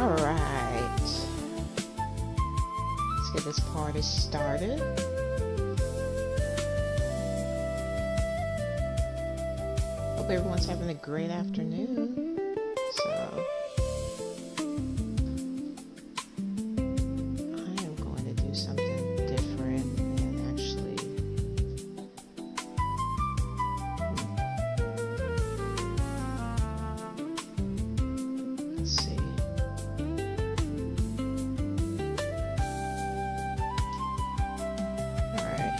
Alright. Let's get this party started. Hope everyone's having a great afternoon. So I am going to do something different and actually let's see. Alright.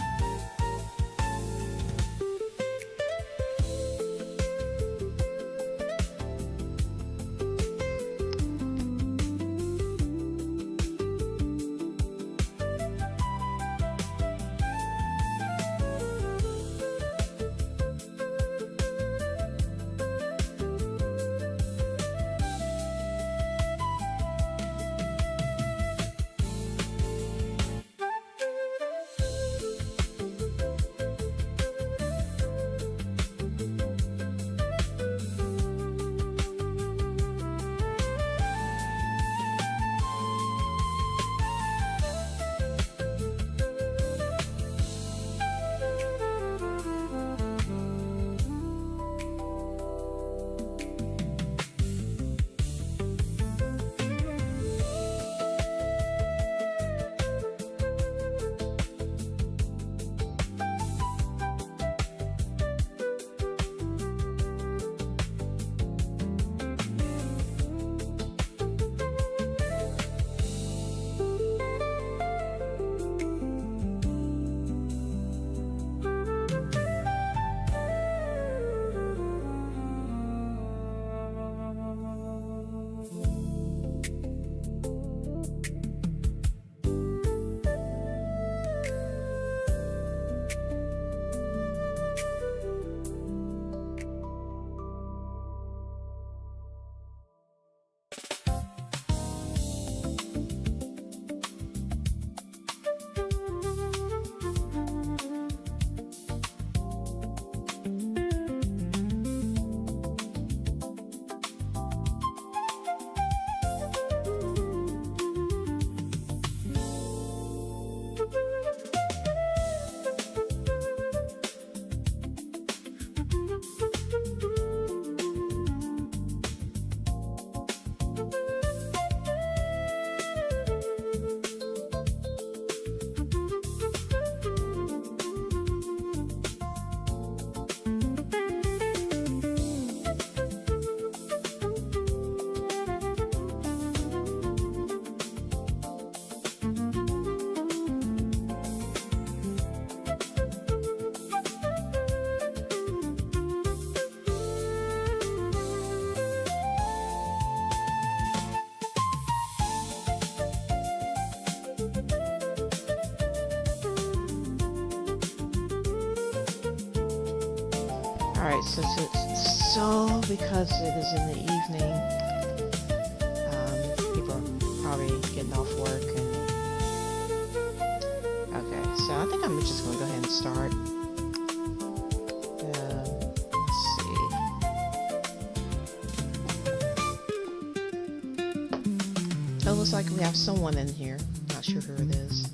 Alright, so because it is in the evening, people are probably getting off work and okay, so I think I'm just gonna go ahead and start. Let's see. It looks like we have someone in here. Not sure who it is.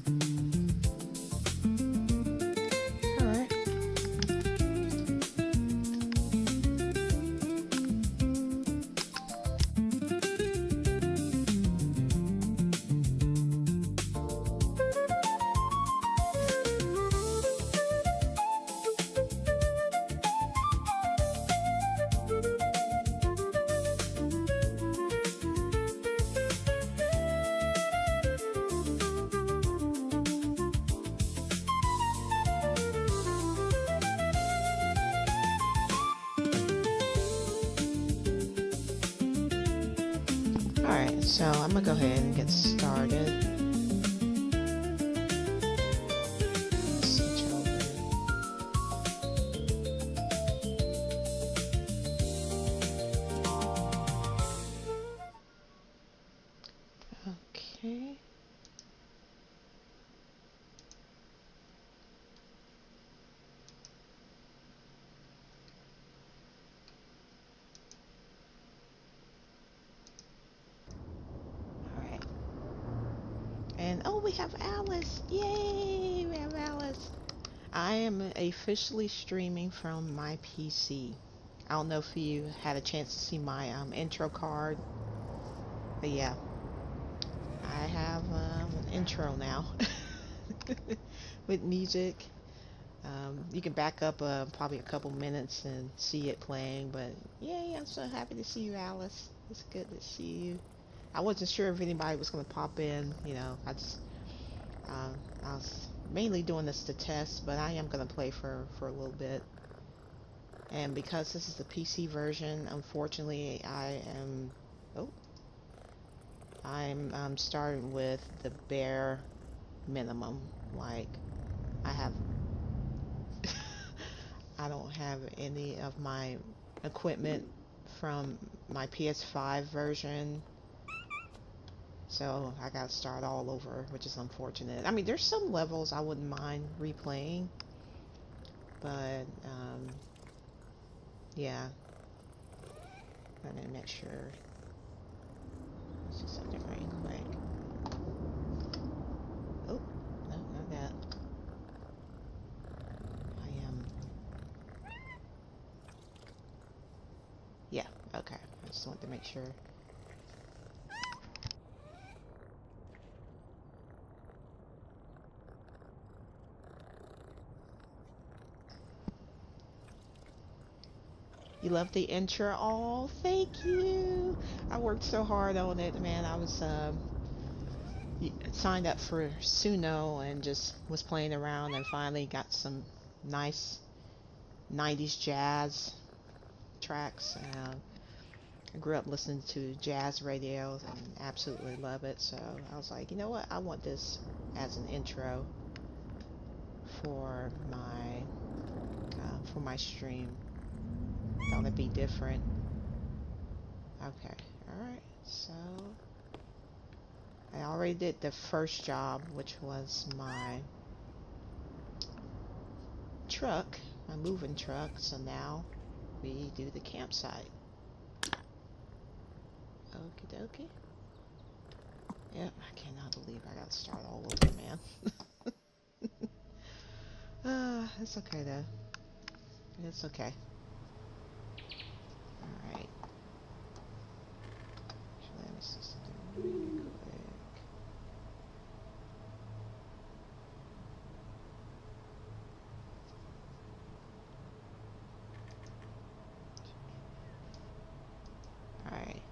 Alright, so I'm gonna go ahead and get started. Switch over. Okay. Oh, we have Alice. Yay, we have Alice. I am officially streaming from my PC. I don't know if you had a chance to see my intro card, but yeah, I have an intro now with music. You can back up probably a couple minutes and see it playing, but yay, I'm so happy to see you, Alice. It's good to see you. I wasn't sure if anybody was going to pop in, you know, I was mainly doing this to test, but I am going to play for a little bit. And because this is the PC version, unfortunately, oh, I'm starting with the bare minimum. Like, I have, I don't have any of my equipment from my PS5 version, so I gotta start all over, which is unfortunate. I mean, there's some levels I wouldn't mind replaying, but yeah, let me make sure. Let's do something right quick. Oh, no, not that. I am. Yeah, okay. I just wanted to make sure. You love the intro? Oh, thank you. I worked so hard on it, man. I was signed up for Suno and just was playing around and finally got some nice 90s jazz tracks. I grew up listening to jazz radio and absolutely love it. So I was like, you know what? I want this as an intro for my stream. Thought it'd be different. Okay, all right. So I already did the first job, which was my truck, my moving truck. So now we do the campsite. Okie dokie. Yep, I cannot believe I gotta start all over, man. It's okay though. It's okay. Alright. Actually, let me see something really quick. Alright.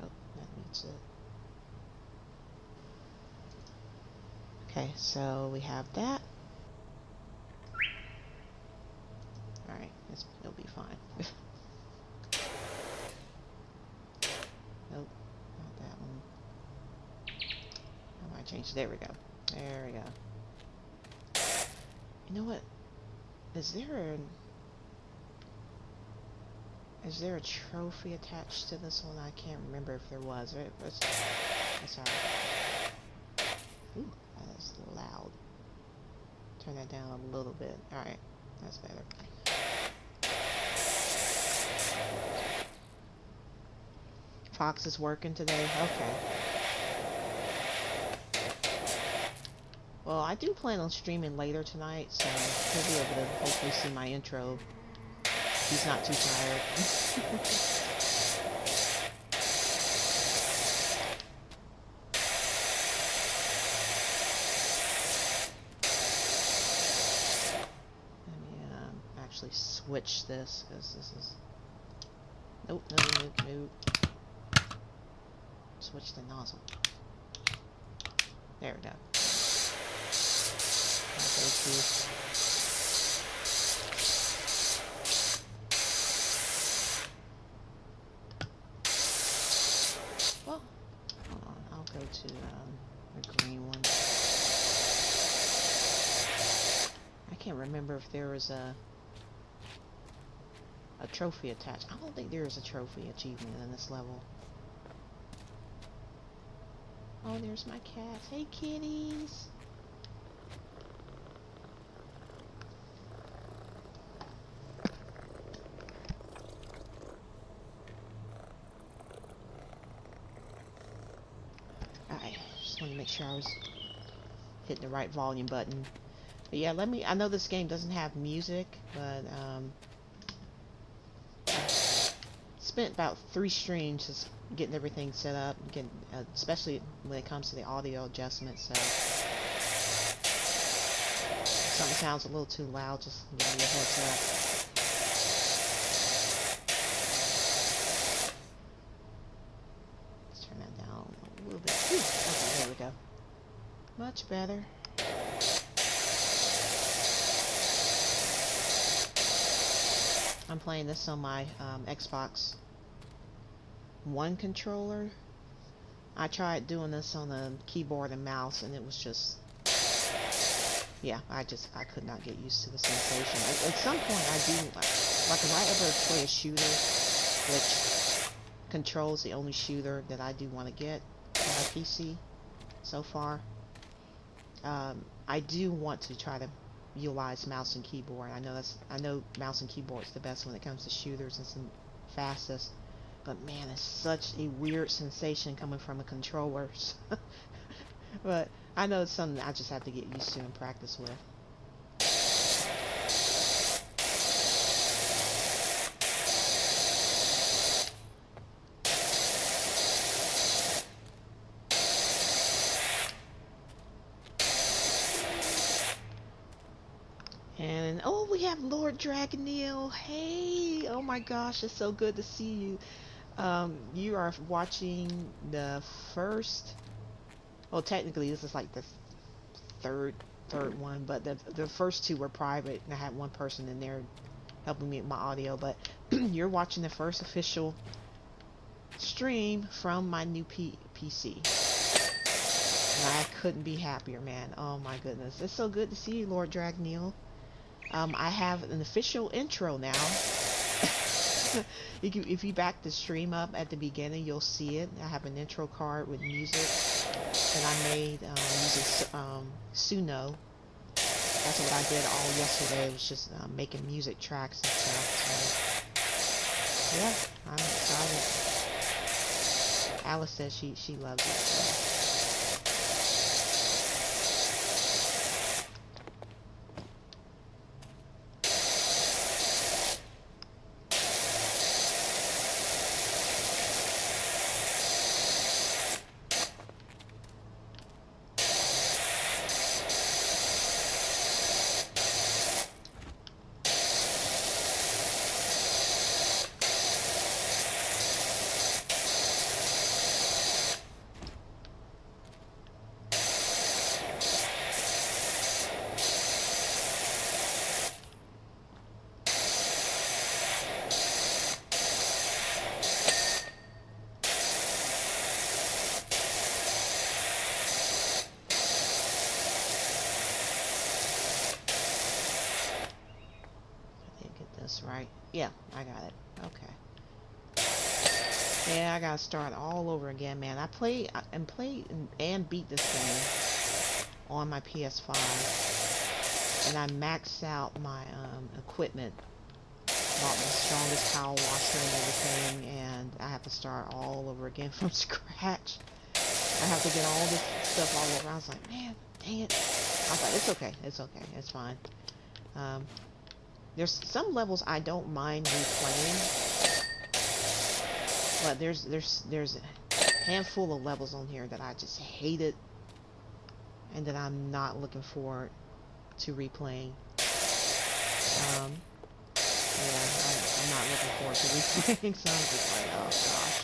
Oh, that needs it. Okay, so we have that. Alright, it'll be fine. Nope, not that one. How do I change? There we go. There we go. You know what? Is there a trophy attached to this one? I can't remember if there was. That's alright. Ooh, that is loud. Turn that down a little bit. Alright, that's better. Fox is working today? Okay. Well, I do plan on streaming later tonight, so he'll be able to hopefully see my intro. He's not too tired. Let me actually switch this, because this is... Nope, nope. Switch the nozzle. There we go. Well, hold on. I'll go to the green one. I can't remember if there was a trophy attached. I don't think there is a trophy achievement in this level. Oh, there's my cats. Hey, kitties. Alright, Just want to make sure I was hitting the right volume button. But yeah, I know this game doesn't have music, but spent about 3 streams just getting everything set up, getting, especially when it comes to the audio adjustments. So if something sounds a little too loud, just give me a heads up. Let's turn that down a little bit. Whew. Okay, there we go. Much better. I'm playing this on my Xbox One controller. I tried doing this on the keyboard and mouse, and it was just, yeah, I could not get used to the sensation. At some point, I do, like if I ever play a shooter, which Control's the only shooter that I do want to get on my PC so far. I do want to try to utilize mouse and keyboard. I know mouse and keyboard is the best when it comes to shooters. It's the fastest. But man, it's such a weird sensation coming from a controller. But I know it's something I just have to get used to and practice with. And oh, we have Lord Dragoneel. Hey, oh my gosh, it's so good to see you. You are watching the first. Well, technically, this is like the third one, but the first 2 were private, and I had one person in there helping me with my audio. But you're watching the first official stream from my new PC. And I couldn't be happier, man. Oh my goodness, it's so good to see you, Lord Dragoneel. I have an official intro now. If you back the stream up at the beginning, you'll see it. I have an intro card with music that I made using Suno. That's what I did all yesterday. It was just making music tracks and stuff. So, yeah, I'm excited. Alice says she loves it. So. Right? Yeah, I got it. Okay. Yeah, I gotta start all over again, man. I played and beat this game on my PS5, and I maxed out my equipment, bought the strongest power washer and everything, and I have to start all over again from scratch. I have to get all this stuff all over. I was like, man, dang it. I was like, it's okay, it's fine. There's some levels I don't mind replaying, but there's a handful of levels on here that I just hated and that I'm not looking forward to replaying. Yeah, I'm not looking forward to replaying, so I'm just like, oh gosh.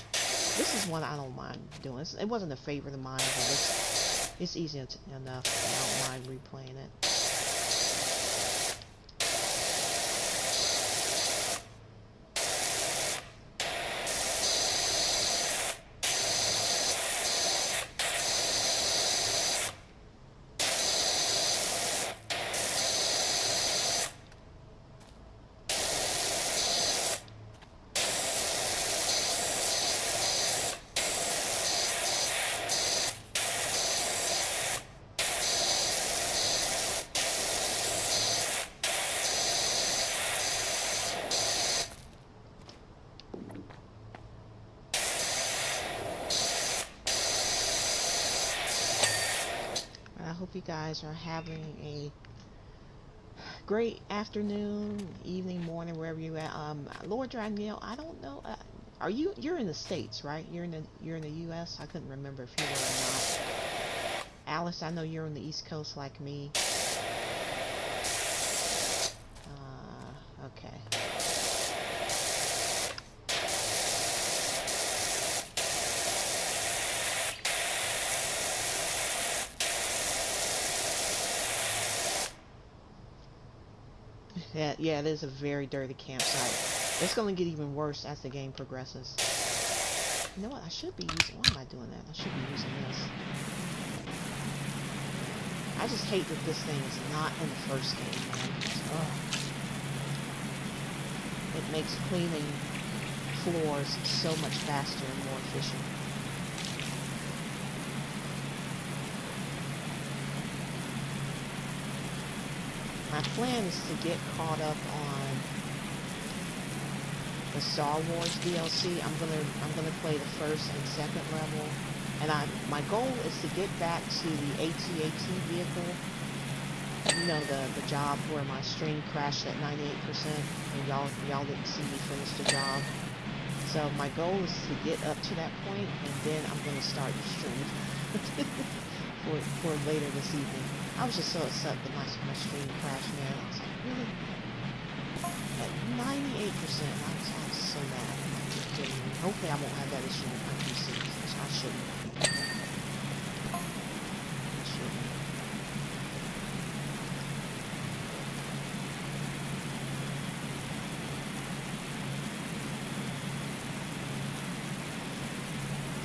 This is one I don't mind doing. It wasn't a favorite of mine, but it's easy enough. I don't mind replaying it. hope you guys are having a great afternoon, evening, morning, wherever you at. Lord Danielle, I don't know. Are you're in the States, right? You're in the U.S. I couldn't remember if you were or not. Alice, I know you're on the East Coast like me. Okay. Yeah, it is a very dirty campsite. It's going to get even worse as the game progresses. You know what? I should be using... Why am I doing that? I should be using this. I just hate that this thing is not in the first game, man. Ugh. It makes cleaning floors so much faster and more efficient. My plan is to get caught up on the Star Wars DLC. I'm gonna play the first and second level, and my goal is to get back to the AT-AT vehicle. You know, the job where my stream crashed at 98%, and y'all didn't see me finish the job. So my goal is to get up to that point, and then I'm gonna start the stream for later this evening. I was just so upset that my stream crashed, man. I was like, really? At 98%, I was so mad. I'm just kidding. Hopefully I won't have that issue with my PC, which I shouldn't. I shouldn't.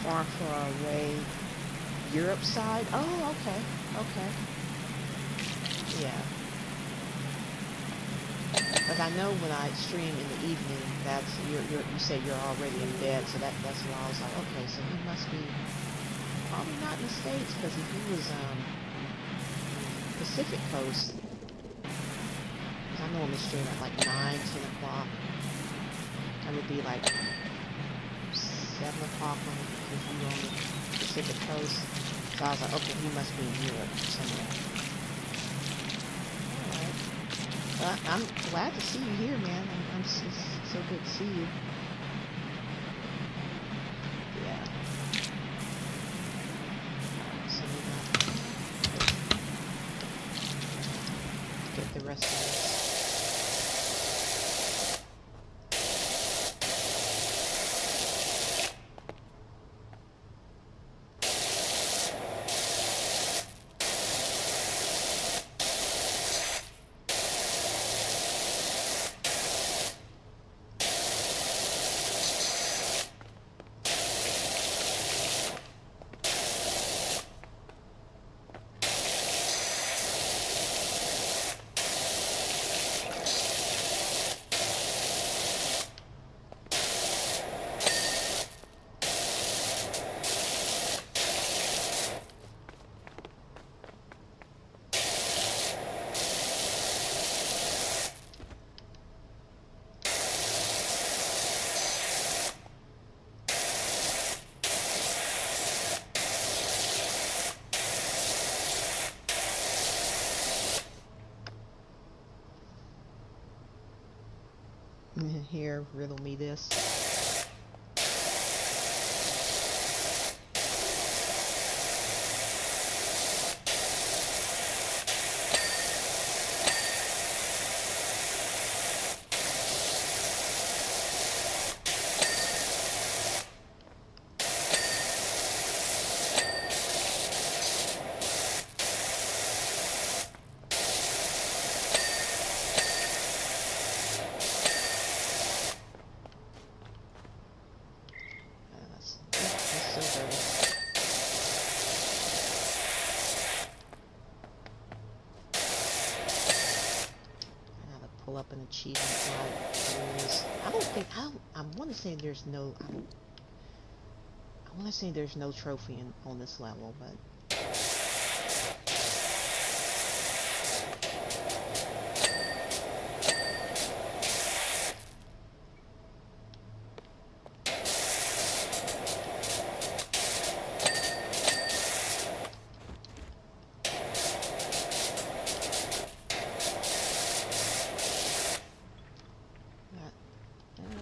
Far, far away. Europe side? Oh, okay. Okay. Yeah. Because I know when I stream in the evening, that's you say you're already in bed, so that's why I was like, okay, so he must be probably not in the States, because if he was Pacific Coast, because I normally stream at like 9, 10 o'clock. That would be like 7 o'clock if you were on the Pacific Coast. So I was like, okay, he must be in Europe somewhere. I'm glad to see you here, man. It's so good to see you. Yeah. So we got get the rest of this. Here, riddle me this. Pull up an achievement like I don't think I want to say there's no I want to say there's no trophy on this level, but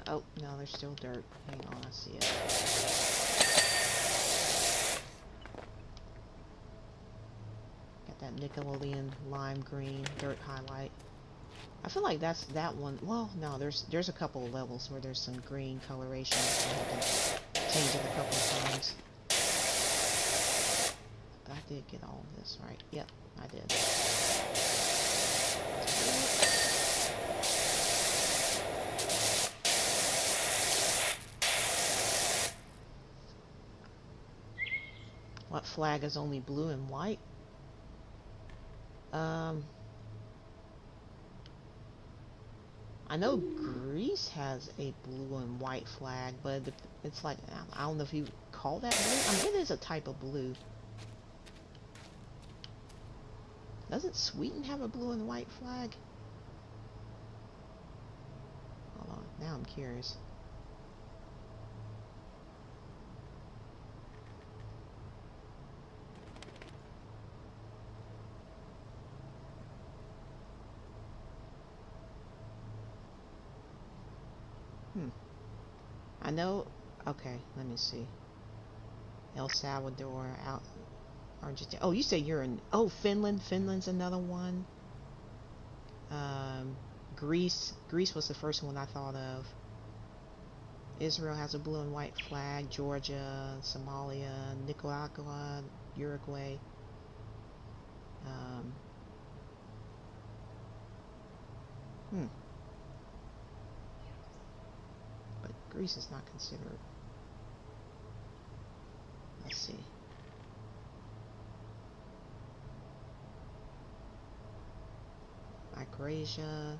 Oh, no, there's still dirt. Hang on, I see it. Got that Nickelodeon lime green dirt highlight. I feel like that's that one. Well, no, there's a couple of levels where there's some green coloration. So I had to change it a couple of times. But I did get all of this right. Yep, I did. What flag is only blue and white? I know Greece has a blue and white flag, but it's like, I don't know if you call that blue. I mean, it is a type of blue. Doesn't Sweden have a blue and white flag? Hold on, now I'm curious. I know, okay, let me see. El Salvador, out, Argentina. Oh, you say you're in, oh, Finland. Finland's another one. Greece. Greece was the first one I thought of. Israel has a blue and white flag. Georgia, Somalia, Nicaragua, Uruguay. But Greece is not considered. Let's see. Micronesia,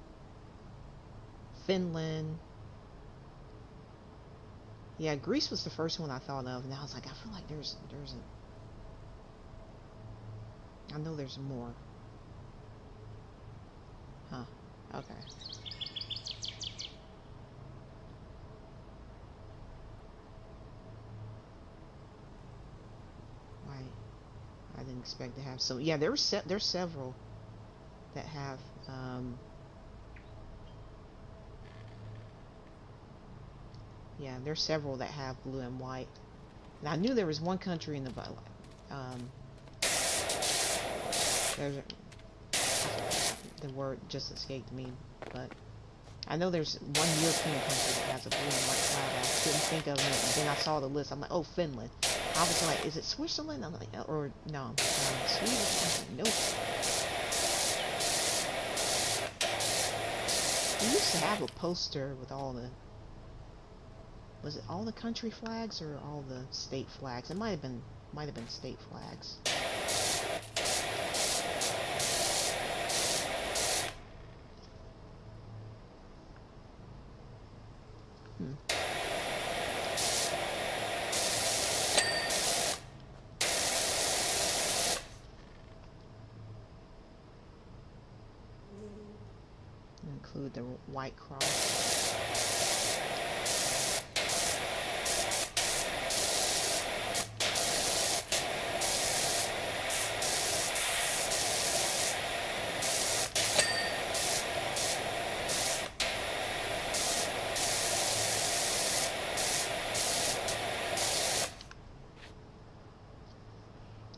Finland. Yeah, Greece was the first one I thought of, and I was like, I feel like there's I know there's more. Huh. Okay. Right. I didn't expect to have so. Yeah, there's several that have. Yeah, there's several that have blue and white. And I knew there was one country in the there's the word just escaped me, but I know there's one European country that has a blue and white flag. I couldn't think of it, and then I saw the list. I'm like, oh, Finland. I was like, is it Switzerland? I'm like, or no, Sweden? Nope. We used to have a poster with all the, was it all the country flags or all the state flags? It might have been state flags. Include the white cross.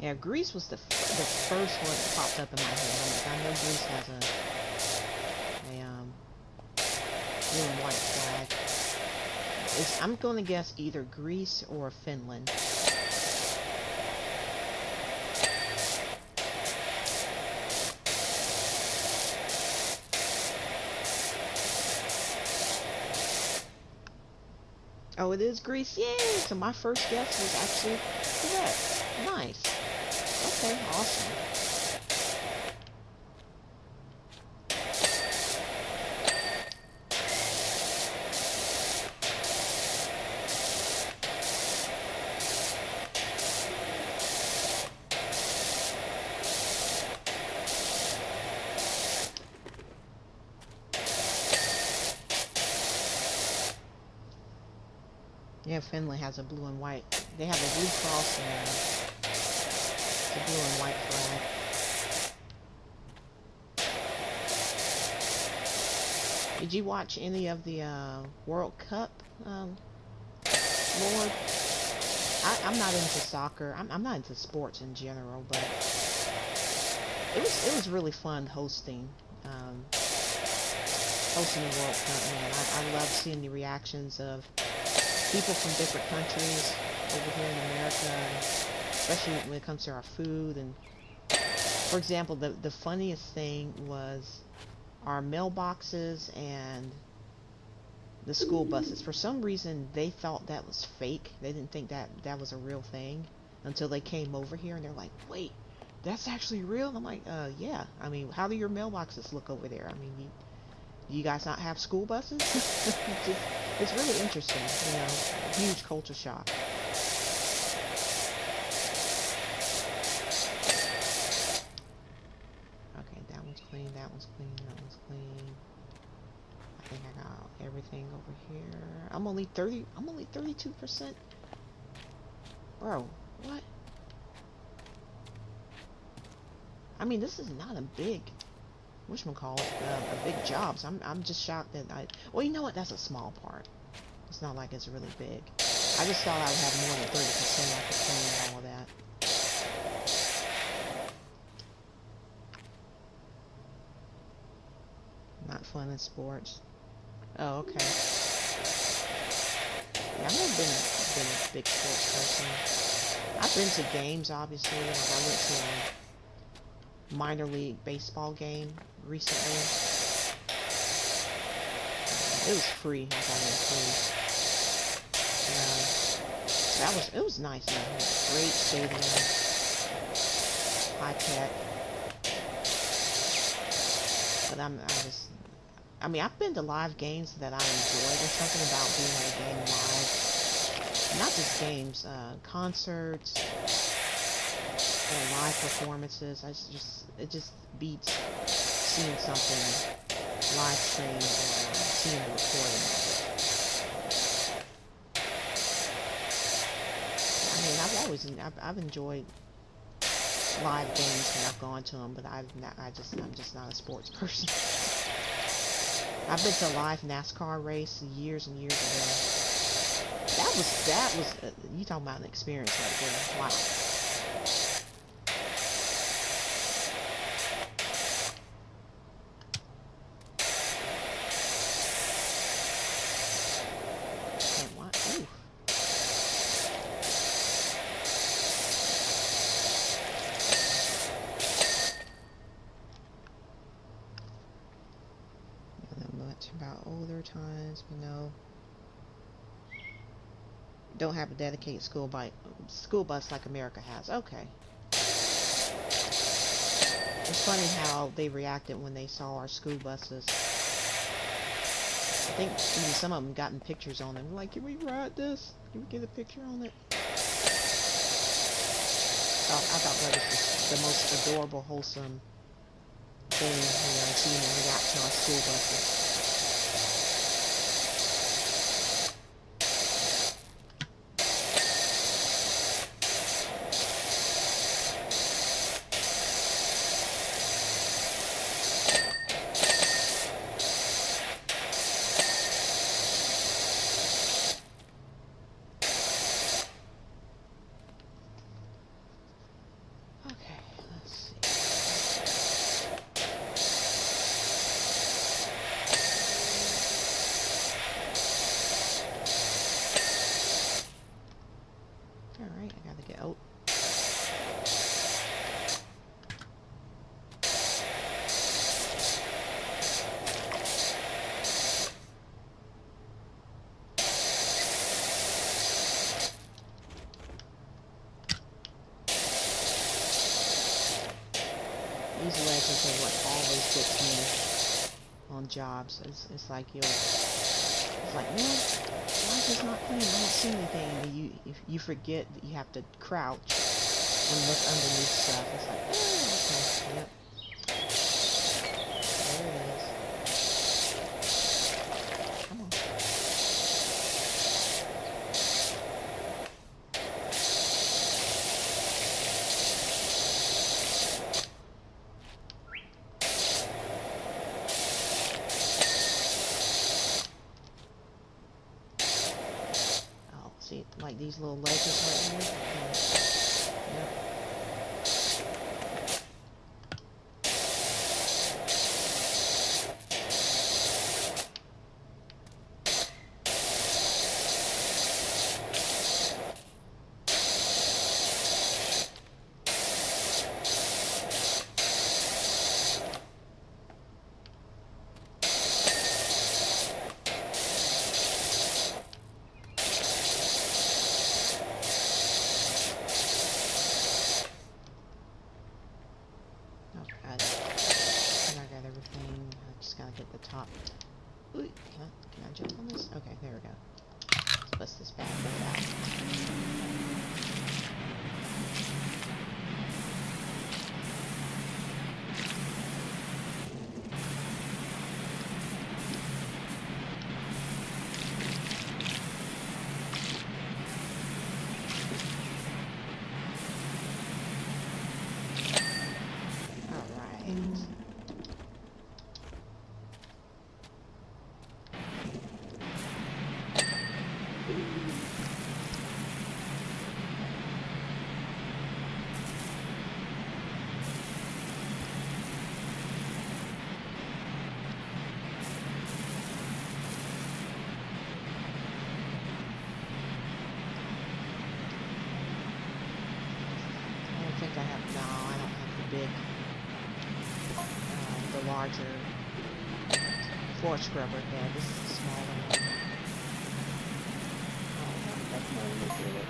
Yeah, Greece was the first one that popped up in my head. I know Greece has a blue and white flag. I'm going to guess either Greece or Finland. Oh, it is Greece. Yay! So my first guess was actually correct. Nice. Okay, awesome. Yeah, Finland has a blue and white. They have a blue cross and a blue and white flag. Did you watch any of the World Cup, Lord? I'm not into soccer. I'm not into sports in general, but it was really fun um, hosting the World Cup. Man, I love seeing the reactions of people from different countries over here in America, and especially when it comes to our food. And for example, the funniest thing was our mailboxes and the school buses. For some reason, they thought that was fake. They didn't think that that was a real thing until they came over here and they're like, wait, that's actually real? And I'm like, yeah. I mean, how do your mailboxes look over there? I mean, you guys not have school buses? It's really interesting, you know, a huge culture shock. Okay, that one's clean, that one's clean, that one's clean. I think I got everything over here. I'm only 32%. Bro, what? I mean, this is not a big, whatchamacallit, a big job. So I'm just shocked that well, you know what? That's a small part. It's not like it's really big. I just thought I would have more than 30% I could clean all of that. Not fun in sports. Oh, okay. Yeah, I've never been a big sports person. I've been to games, obviously. Like I went to a minor league baseball game recently. It was free. I got in free. It was nice. Yeah, great stadium, high tech. But I mean, I've been to live games that I enjoyed. There's something about being at a game live. Not just games, concerts, live performances. It just beats seeing something live streamed or seeing a recording of it. I mean, I've enjoyed live games when I've gone to them, but I'm just not a sports person. I've been to a live NASCAR race years and years ago. That was you talking about an experience right there. Wow. And what? Ooh. I don't know much about older times, but no. Don't have a dedicated school bus like America has. Okay. It's funny how they reacted when they saw our school buses. I think even some of them gotten pictures on them. Like, can we ride this? Can we get a picture on it? Oh, I thought that was just the most adorable, wholesome thing, you know, seeing them react to our school buses. Okay, let's see. Alright, I gotta get out. These legends are what always gets me on jobs. It's like it's like, man, why is this not clean? I don't see anything. And you forget that you have to crouch and look underneath stuff. It's like, oh, okay, yep, there it is. Come on. like these little ledges right here. Okay. Yep. Okay. I got everything. I just gotta get the top. Ooh, can I jump on this? Okay, there we go. Let's bust this bad boy out. Alright. I have, no, I don't have the big, the larger floor scrubber. Yeah, this is the smaller one. Oh, that's no way to do it.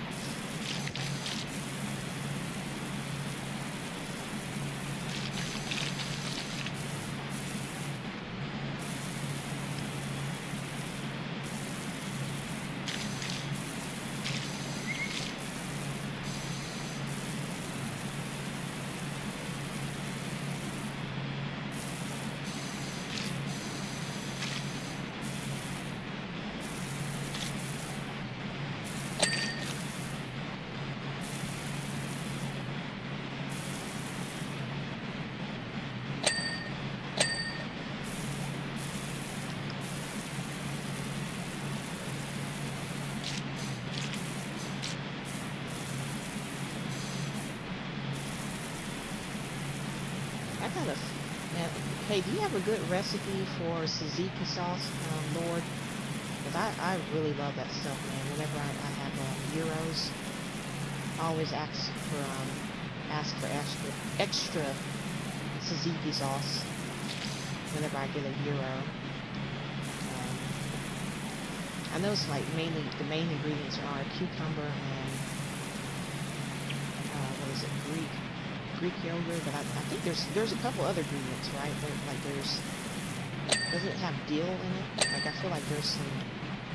I got a, now, hey, do you have a good recipe for tzatziki sauce, Lord? Because I really love that stuff, man. Whenever I have gyros, I always ask for extra tzatziki sauce whenever I get a gyro. I know it's like mainly, the main ingredients are cucumber and, what is it, Greek yogurt, but I think there's a couple other ingredients, right? Does it have dill in it? Like, I feel like there's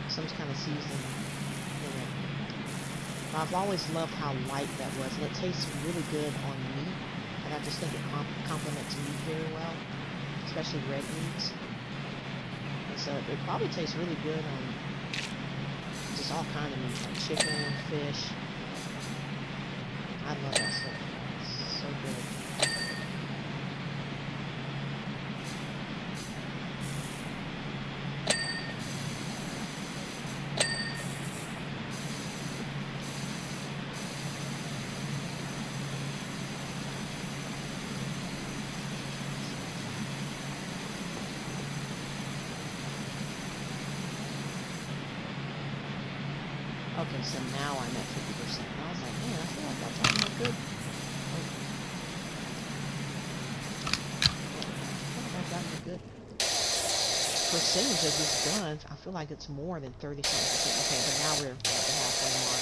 some kind of seasoning in it. But I've always loved how light that was, and it tastes really good on meat, and I just think it complements meat very well, especially red meats. And so it probably tastes really good on just all kind of meat, like chicken, fish. I love that stuff. So good. Okay, so now I'm at 50%. I was like, man, I feel like that's almost good. Good percentage of this done. I feel like it's more than 37%. Okay, but now we're at the halfway mark.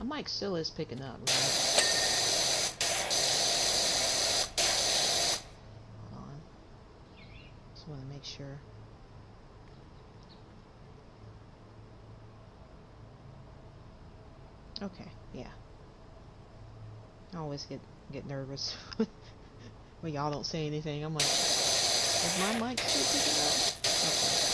My mic still is picking up, right? Hold on. Just want to make sure. Okay, yeah. I always get nervous when y'all don't say anything. I'm like, is my mic still picking up? Okay.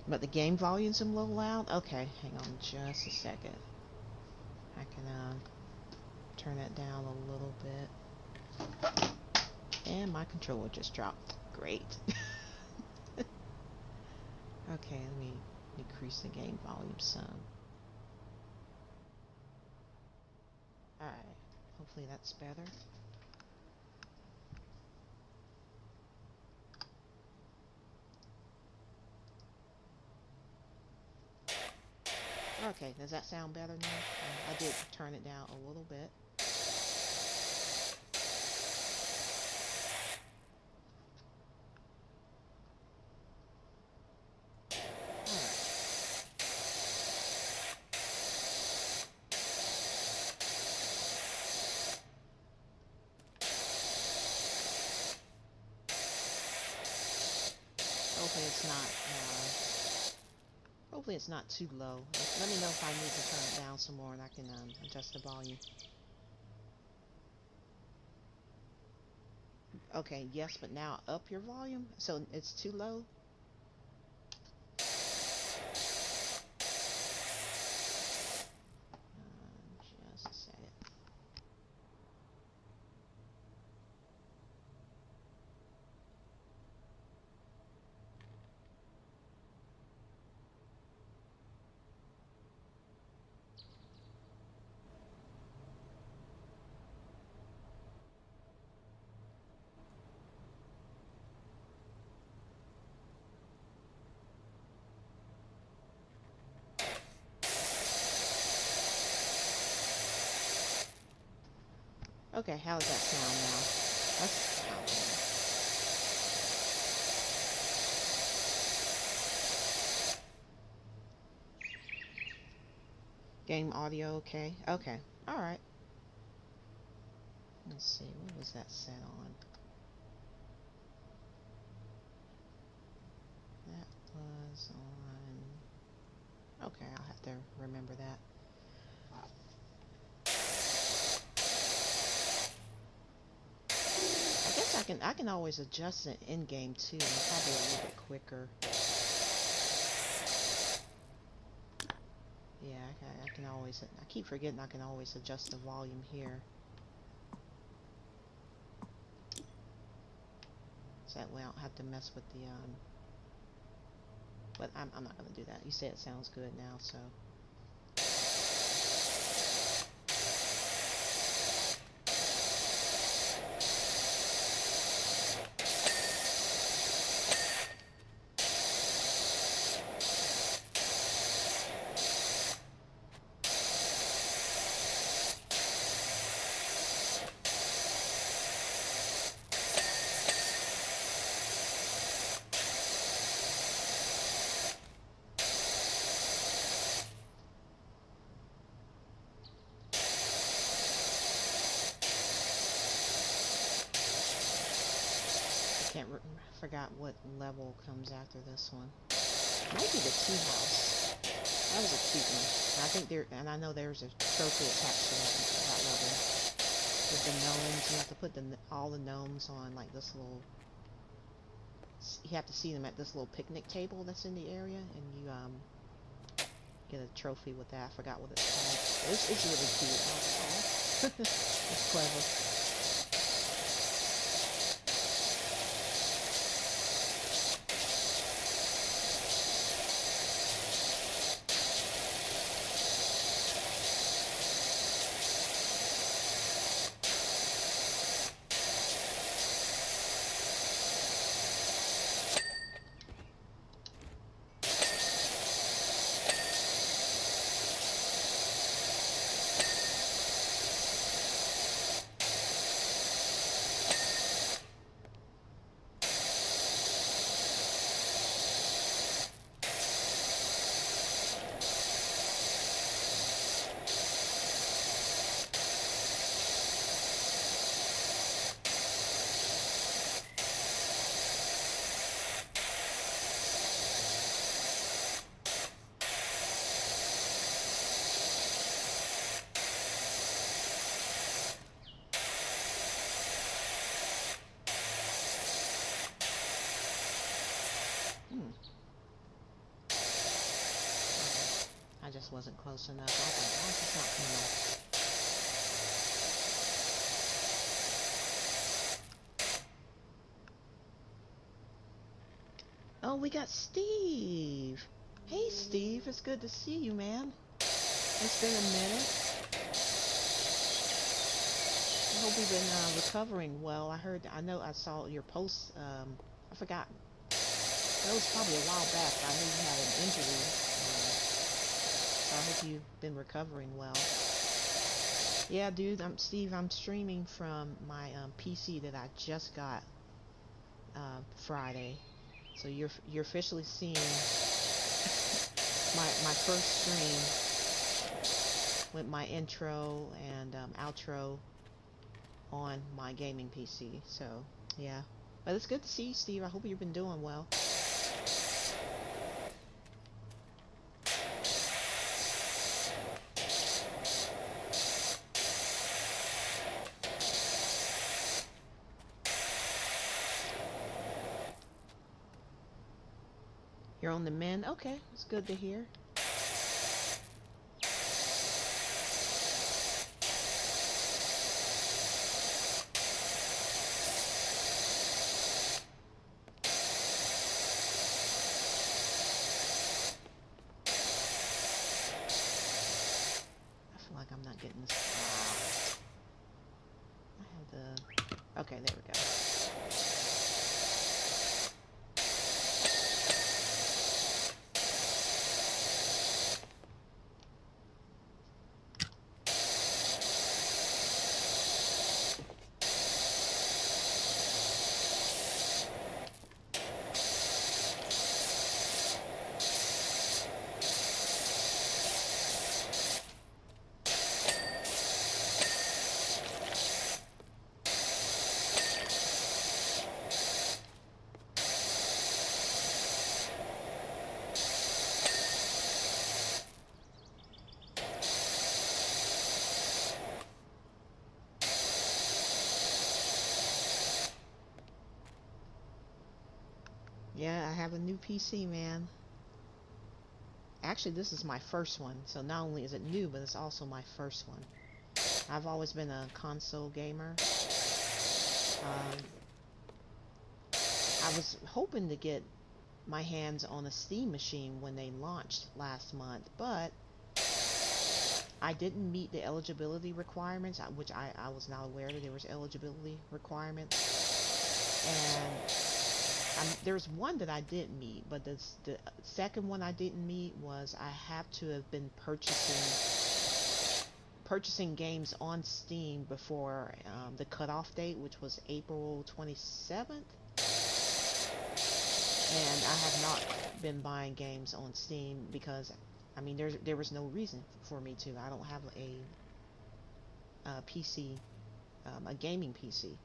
But the game volume's a little loud? Okay, hang on just a second. I can turn that down a little bit. And my controller just dropped. Great. Okay, let me decrease the game volume some. Alright, hopefully that's better. Okay, does that sound better now? I did turn it down a little bit. Hopefully it's not, hopefully it's not too low. Let me know if I need to turn it down some more and I can adjust the volume. Okay, yes, but now up your volume, so it's too low. Just a second. Okay, how does that sound now? That's game audio, okay. Okay, alright. Let's see, what was that set on? That was on... Okay, I'll have to remember that. I can always adjust it in game too. It's probably a little bit quicker. Yeah, I can always. I keep forgetting I can always adjust the volume here. So that way I don't have to mess with the But I'm not gonna do that. You say it sounds good now, so. Forgot what level comes after this one. Might be the tea house. That was a cute one. I think and I know there's a trophy attached to that level. With the gnomes, you have to put all the gnomes on like this little. You have to see them at this little picnic table that's in the area, and you get a trophy with that. I forgot what it's called. It's really cute. It's clever. I just wasn't close enough. I was like, why is this not coming up? Oh, we got Steve. Hey, Steve. It's good to see you, man. It's been a minute. I hope you've been recovering well. I know I saw your post. I forgot. That was probably a while back. I know you had an injury. So I hope you've been recovering well. Yeah, dude. I'm Steve. I'm streaming from my PC that I just got Friday. So you're officially seeing my first stream with my intro and outro on my gaming PC. So yeah, but it's good to see you, Steve. I hope you've been doing well. You're on the mend. Okay, it's good to hear. I feel like I'm not getting this. I have the. Okay, there we go. Yeah, I have a new PC, man. Actually, this is my first one. So not only is it new, but it's also my first one. I've always been a console gamer. Um, I was hoping to get my hands on a Steam machine when they launched last month, but I didn't meet the eligibility requirements, which I was not aware that there was eligibility requirements. And there's one that I did meet, but the second one I didn't meet was I have to have been purchasing games on Steam before the cutoff date, which was April 27th. And I have not been buying games on Steam because, I mean, there was no reason for me to. I don't have a PC, a gaming PC.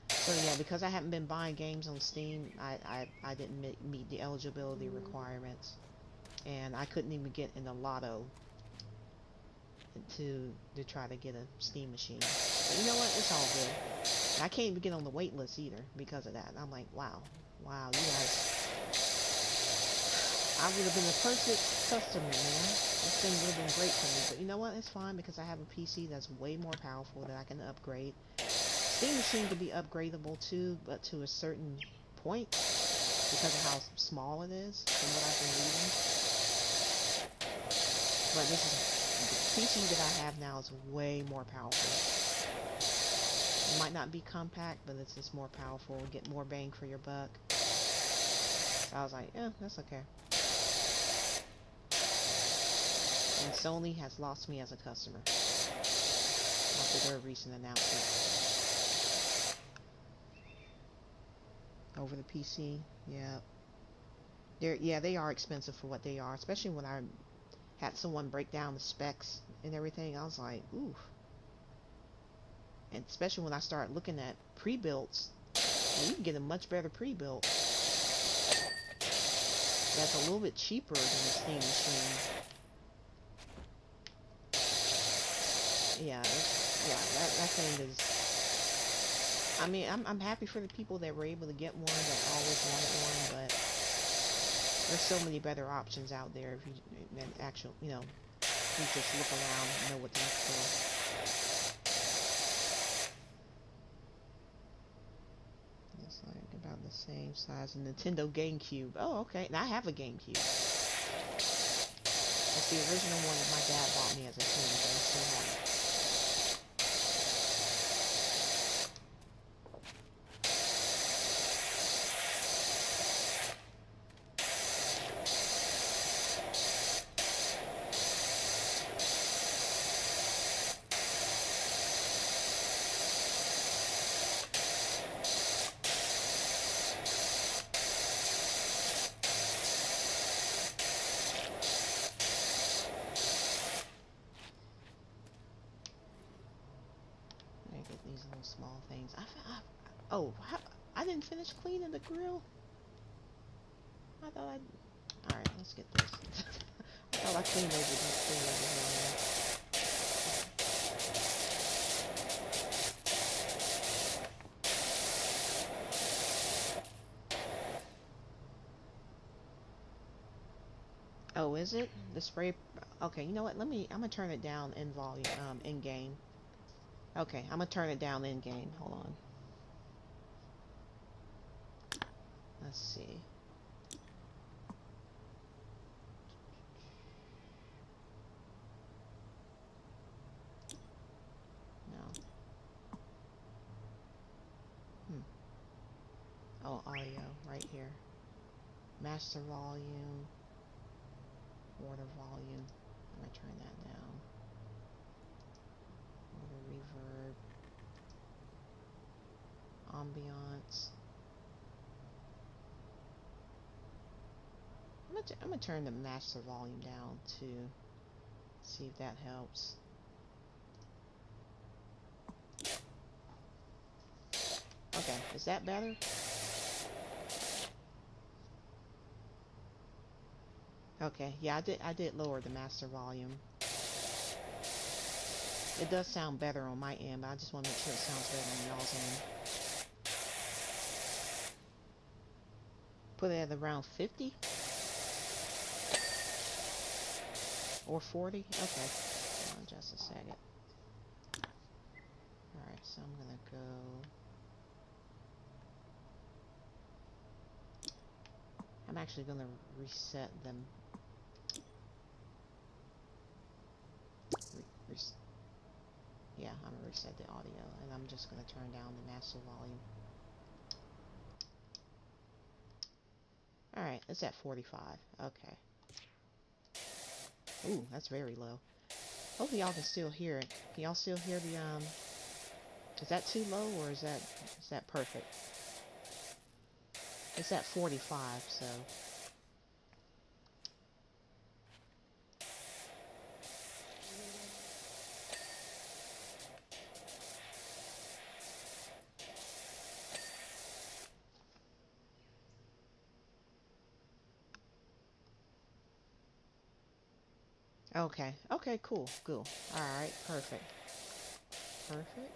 So yeah, because I haven't been buying games on Steam, I didn't meet the eligibility requirements, and I couldn't even get in the lotto to try to get a Steam machine. But you know what? It's all good. And I can't even get on the wait list either because of that. And I'm like, wow, you guys. I would have been a perfect customer, man. This thing would have been great for me. But you know what? It's fine because I have a PC that's way more powerful that I can upgrade. Steam machine can be upgradable too, but to a certain point because of how small it is from what I've been reading. But this is the PC that I have now is way more powerful. It might not be compact, but it's just more powerful. Get more bang for your buck. So I was like, yeah, that's okay. And Sony has lost me as a customer after their recent announcement over the PC. Yeah, they are expensive for what they are, especially when I had someone break down the specs and everything. I was like, ooh. And especially when I started looking at pre-builts, you can get a much better pre-built that's a little bit cheaper than the Steam machine. Yeah, that thing is. I mean, I'm happy for the people that were able to get one that always wanted one, but there's so many better options out there if you actual, We just look around and know what to look for. It's like about the same size as Nintendo GameCube. Oh, okay. And I have a GameCube. It's the original one that my dad bought me as a teenager. I still have it. I get these little small things. Oh, I didn't finish cleaning the grill. I thought I. All right, let's get this. I thought I cleaned over here. Oh, is it the spray? Okay, you know what? I'm gonna turn it down in volume. In game. Okay, I'm gonna turn it down in game. Hold on. Let's see. No. Oh, audio right here. Master volume. Water volume. I'm gonna turn that down. Water reverb. Ambiance. I'm gonna turn the master volume down too. See if that helps. Okay, is that better? Okay, yeah, I did lower the master volume. It does sound better on my end, but I just want to make sure it sounds better on y'all's end. Put it at around 50 or 40. Okay, hold on just a second. All right, so I'm gonna go. I'm actually gonna reset them. Yeah, I'm gonna reset the audio, and I'm just gonna turn down the master volume. Alright, it's at 45. Okay. Ooh, that's very low. Hopefully y'all can still hear it. Can y'all still hear the, is that too low, or is that perfect? It's at 45, so. Okay, okay, cool, cool. Alright, perfect. Perfect.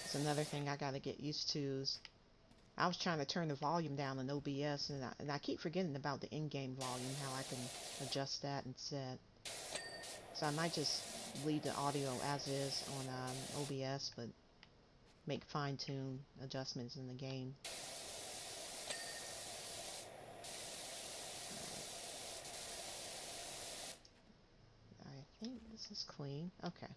It's another thing I gotta get used to is I was trying to turn the volume down in OBS, and I keep forgetting about the in-game volume, how I can adjust that instead. So I might just leave the audio as is on OBS, but make fine-tune adjustments in the game. I think this is clean. Okay.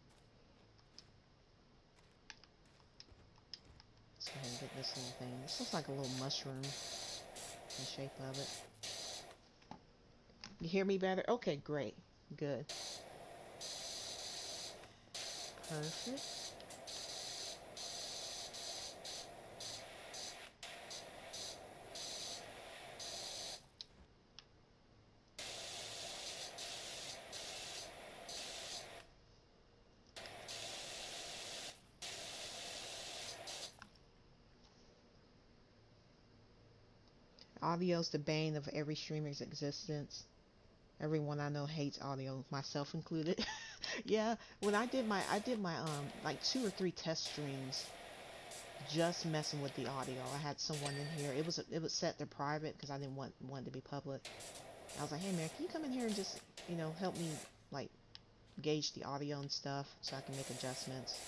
Let's go ahead and get this little thing. This looks like a little mushroom, the shape of it. You hear me better? Okay, great. Good. Perfect. Audio's the bane of every streamer's existence. Everyone I know hates audio, myself included. Yeah, when I did my like 2 or 3 test streams just messing with the audio. I had someone in here. It was set to private because I didn't want it to be public. I was like, hey man, can you come in here and just help me like gauge the audio and stuff so I can make adjustments.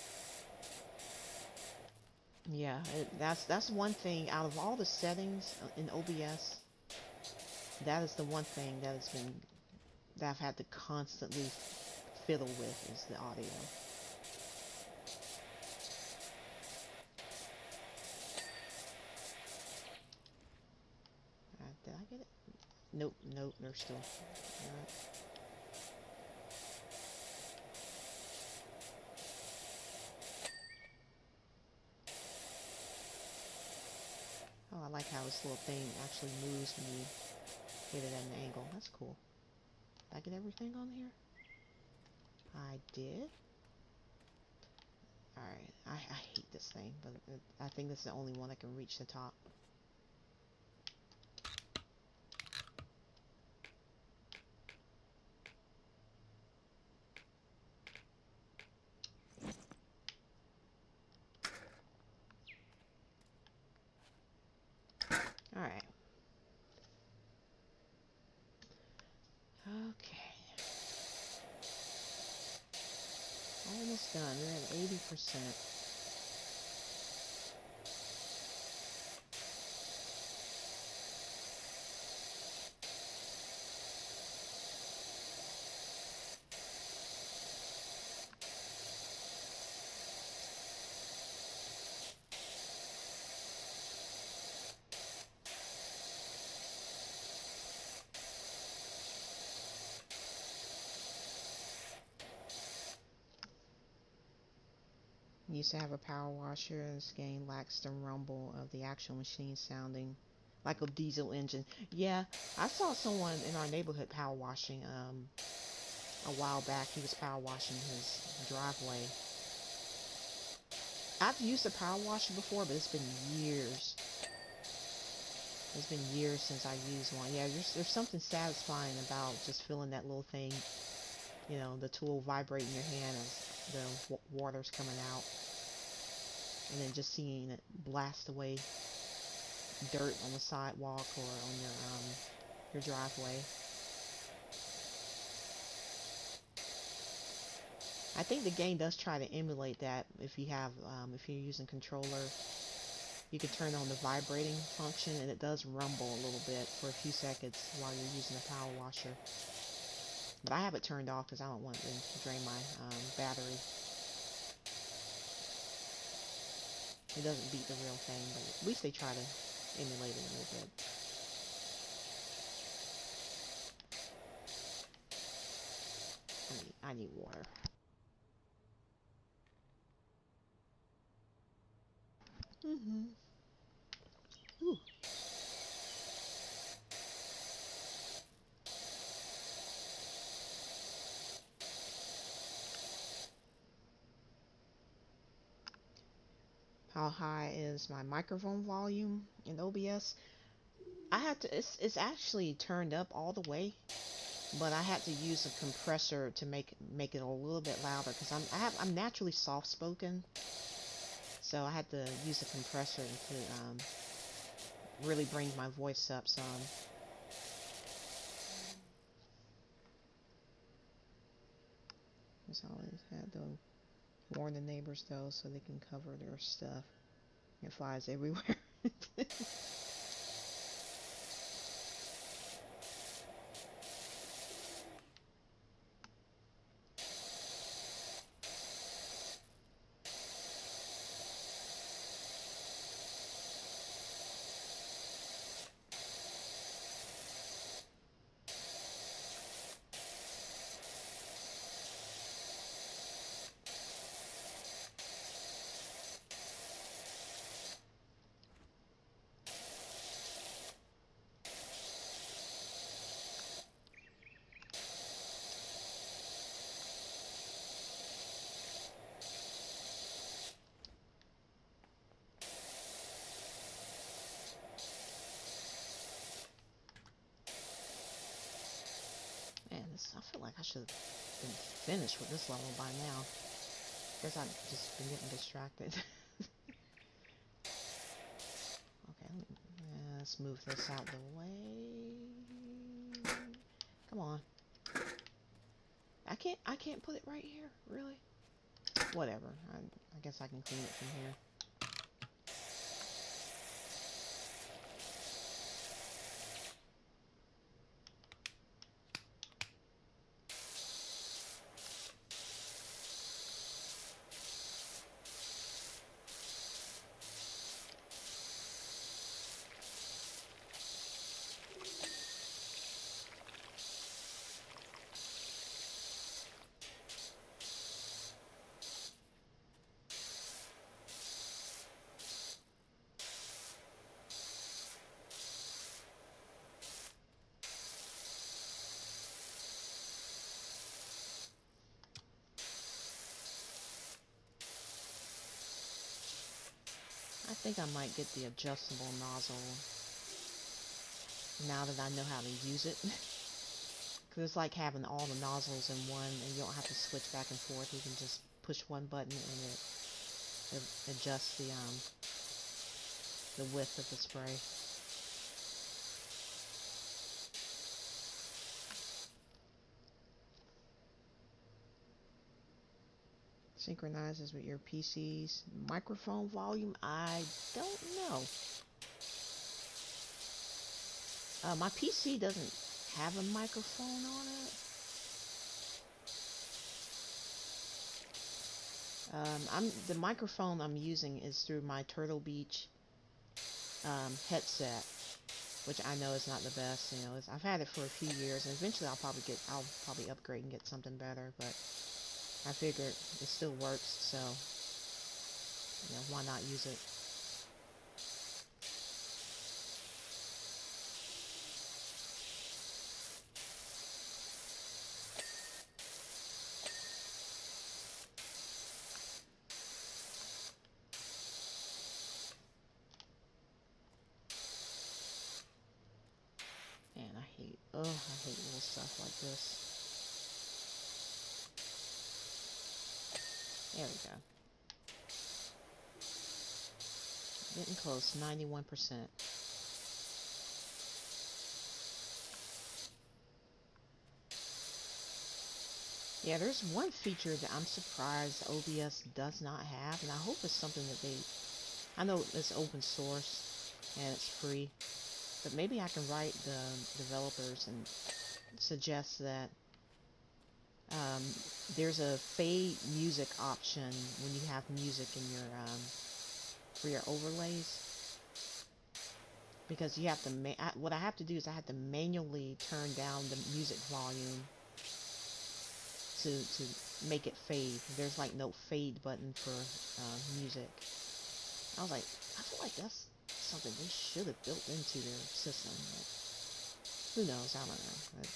Yeah, that's one thing out of all the settings in OBS. That is the one thing that I've had to constantly fiddle with is the audio. Did I get it? Nope, nope, they're still. Alright. Oh, I like how this little thing actually moves when you hit it at an angle. That's cool. Did I get everything on here? I did. Alright, I hate this thing, but I think this is the only one that can reach the top. Alright. Okay. Almost done. We're at 80%. Used to have a power washer, and this game lacks the rumble of the actual machine sounding like a diesel engine. Yeah, I saw someone in our neighborhood power washing a while back. He was power washing his driveway. I've used a power washer before, but it's been years. It's been years since I used one. Yeah, there's something satisfying about just feeling that little thing, the tool vibrate in your hand as the water's coming out. And then just seeing it blast away dirt on the sidewalk or on your driveway. I think the game does try to emulate that. If you're using controller, you can turn on the vibrating function, and it does rumble a little bit for a few seconds while you're using the power washer. But I have it turned off because I don't want to drain my battery. It doesn't beat the real thing, but at least they try to emulate it a little bit. I need water. Mm-hmm. Ooh. How high is my microphone volume in OBS? I had to. It's actually turned up all the way, but I had to use a compressor to make it a little bit louder because I'm naturally soft spoken, so I had to use a compressor to really bring my voice up some. Just always had to warn the neighbors though, so they can cover their stuff. It flies everywhere. Man, I feel like I should have been finished with this level by now. Guess I've just been getting distracted. Let's move this out the way. Come on. I can't put it right here, really? Whatever. I guess I can clean it from here. I think I might get the adjustable nozzle now that I know how to use it. Because it's like having all the nozzles in one, and you don't have to switch back and forth. You can just push one button and it adjusts the width of the spray. Synchronizes with your PC's microphone volume. I don't know. My PC doesn't have a microphone on it. The microphone I'm using is through my Turtle Beach headset, which I know is not the best. You know, I've had it for a few years, and eventually I'll probably upgrade and get something better. But I figured it still works, so you know, why not use it? And I hate little stuff like this. There we go. Getting close, 91%. Yeah, there's one feature that I'm surprised OBS does not have, and I hope it's something that I know it's open source and it's free, but maybe I can write the developers and suggest that there's a fade music option when you have music in your for your overlays, because you have to what I have to do is I have to manually turn down the music volume to make it fade. There's like no fade button for music. I was like, I feel like that's something they should have built into their system. But who knows? I don't know. But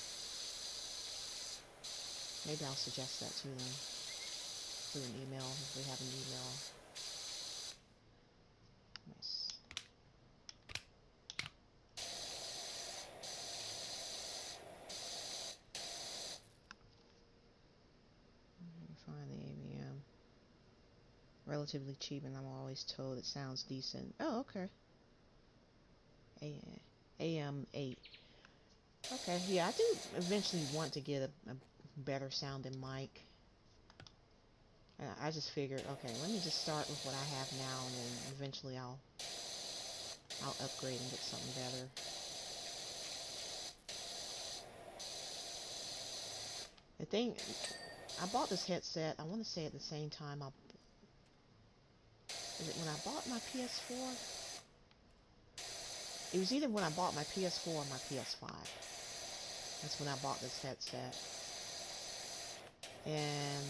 maybe I'll suggest that to them through an email if they have an email. Nice. Find the AVM. Relatively cheap, and I'm always told it sounds decent. Oh, okay. AM8. Okay, yeah, I do eventually want to get a better sounding mic. I just figured, okay, let me just start with what I have now, and then eventually I'll upgrade and get something better. The thing, I bought this headset, I want to say at the same time is it when I bought my PS4? It was either when I bought my PS4 or my PS5. That's when I bought this headset. And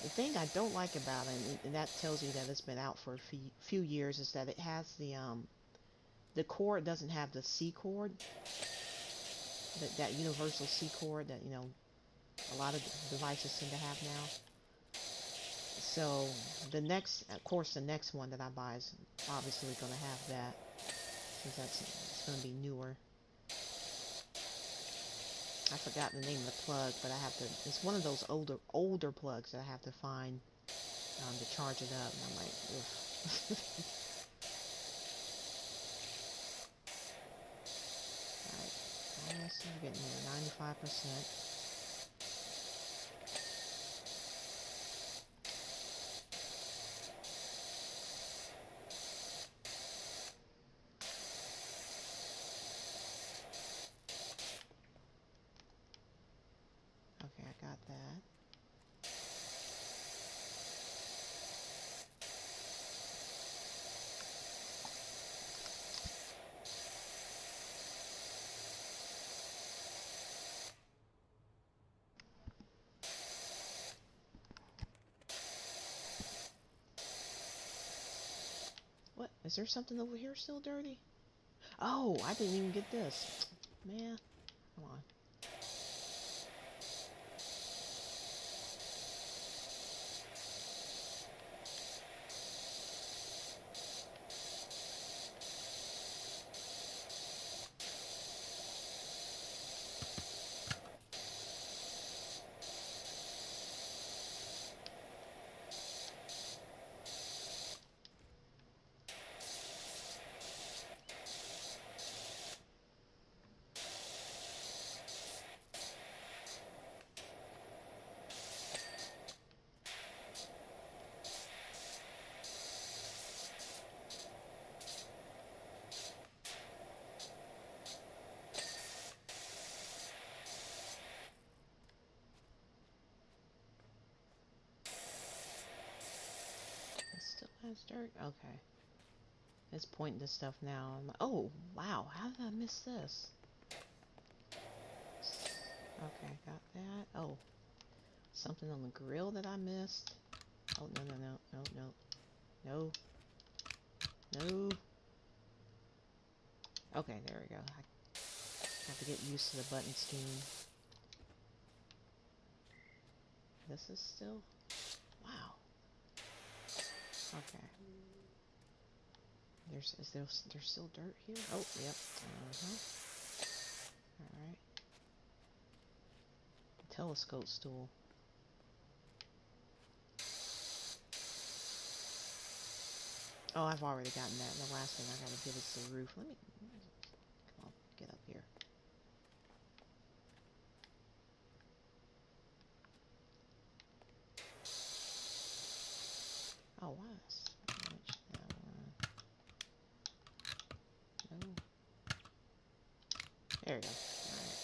the thing I don't like about it, and that tells you that it's been out for a few years, is that it has the cord doesn't have the C cord, that universal C cord that, you know, a lot of devices tend to have now. So the next one that I buy is obviously going to have that, since it's going to be newer. I forgot the name of the plug, but it's one of those older plugs that I have to find to charge it up, and I'm like, ugh. So we're getting there, 95%. Okay, I got that. What? Is there something over here still dirty? Oh, I didn't even get this. Man, come on. It still has dirt? Okay. It's pointing to stuff now. I'm like, oh, wow. How did I miss this? Okay, got that. Oh, something on the grill that I missed. Oh, no, no, no, no, no, no, no. Okay, there we go. I have to get used to the button scheme. This is still... Wow. Okay. There's still dirt here? Oh, yep. Uh-huh. Alright. Telescope stool. Oh, I've already gotten that. The last thing I gotta get is the roof. Let me... Come on, get up here. Oh, wow. No. There we go. Alright.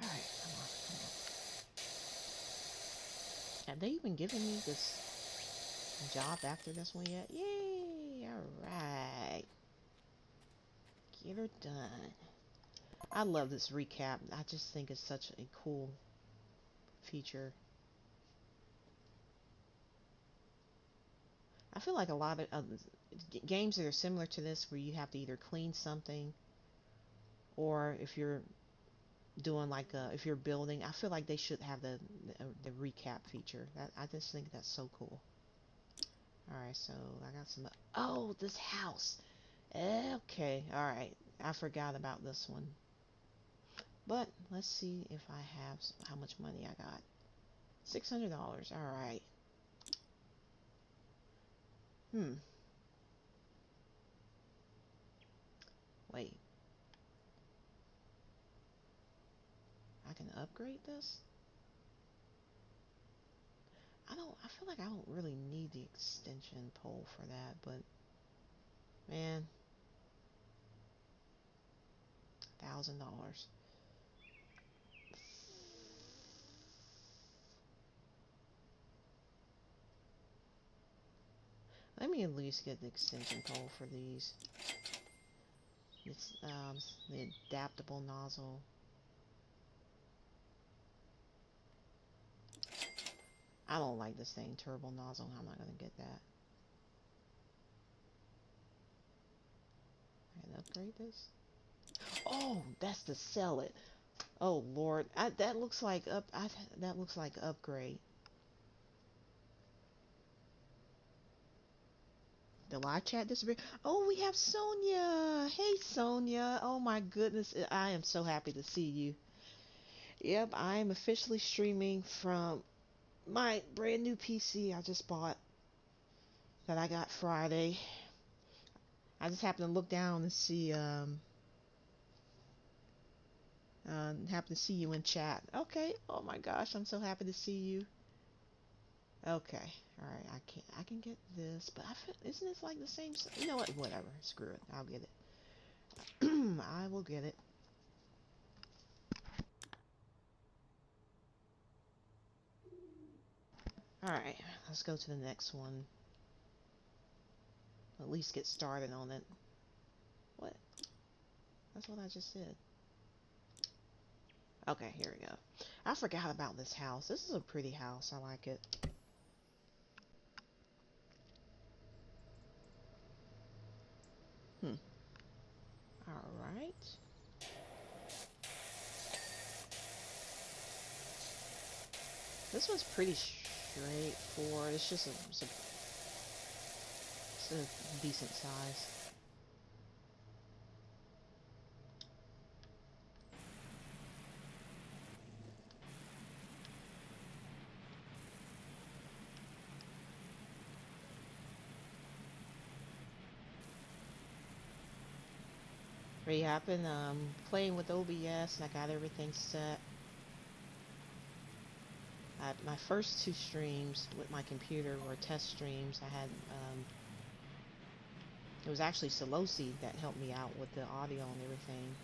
Alright, come on, come on. Have they even given me this job after this one yet? Yay! Alright. Get her done. I love this recap. I just think it's such a cool feature. I feel like a lot of games that are similar to this where you have to either clean something or if you're doing like if you're building, I feel like they should have the recap feature. That I just think that's so cool. Alright, so I got some... Oh, this house. Okay, alright. I forgot about this one. But let's see if I have how much money I got. $600. Alright. Wait. I can upgrade this? I feel like I don't really need the extension pole for that, but man, $1,000. Let me at least get the extension pole for these. It's the adaptable nozzle. I don't like this thing, turbo nozzle. I'm not gonna get that. I can upgrade this. Oh, that's to sell it. Oh Lord, that looks like that looks like upgrade. The live chat disappeared. Oh, we have Sonia. Hey Sonia. Oh my goodness, I am so happy to see you. Yep, I am officially streaming from my brand new PC I just bought that I got Friday. I just happened to look down and see happen to see you in chat. Okay. Oh my gosh, I'm so happy to see you. Okay. All right. I can get this, but I feel, isn't this like the same? You know what? Whatever. Screw it. I'll get it. I will get it. All right. Let's go to the next one. At least get started on it. What? That's what I just did. Okay. Here we go. I forgot about this house. This is a pretty house. I like it. Hmm. All right. This one's pretty straightforward. It's a decent size. Pretty happen. Playing with OBS and I got everything set. My first two streams with my computer were test streams. It was actually Solosi that helped me out with the audio and everything.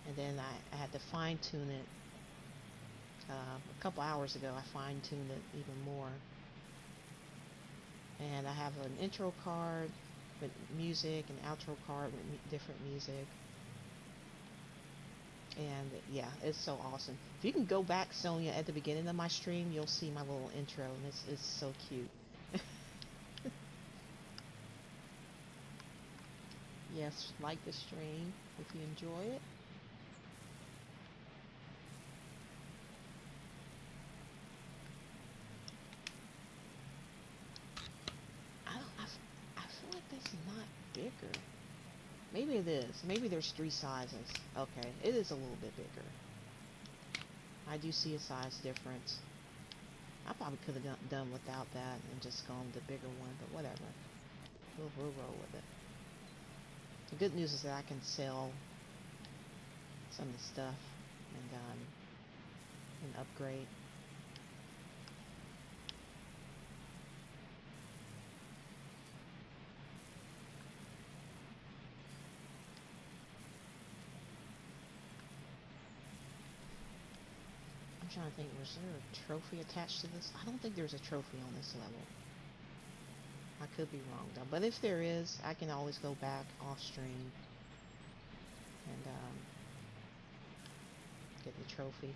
And then I had to fine tune it. A couple hours ago I fine tuned it even more. And I have an intro card with music, an outro card with different music. And yeah, it's so awesome. If you can go back, Sonia, at the beginning of my stream, you'll see my little intro, and it's so cute. Yes, like the stream if you enjoy it. I feel like that's not bigger. Maybe it is. Maybe there's three sizes. Okay, it is a little bit bigger. I do see a size difference. I probably could have done without that and just gone with the bigger one, but whatever. We'll roll with it. The good news is that I can sell some of the stuff and upgrade. I'm trying to think, was there a trophy attached to this? I don't think there's a trophy on this level. I could be wrong though, but if there is, I can always go back off stream and get the trophy.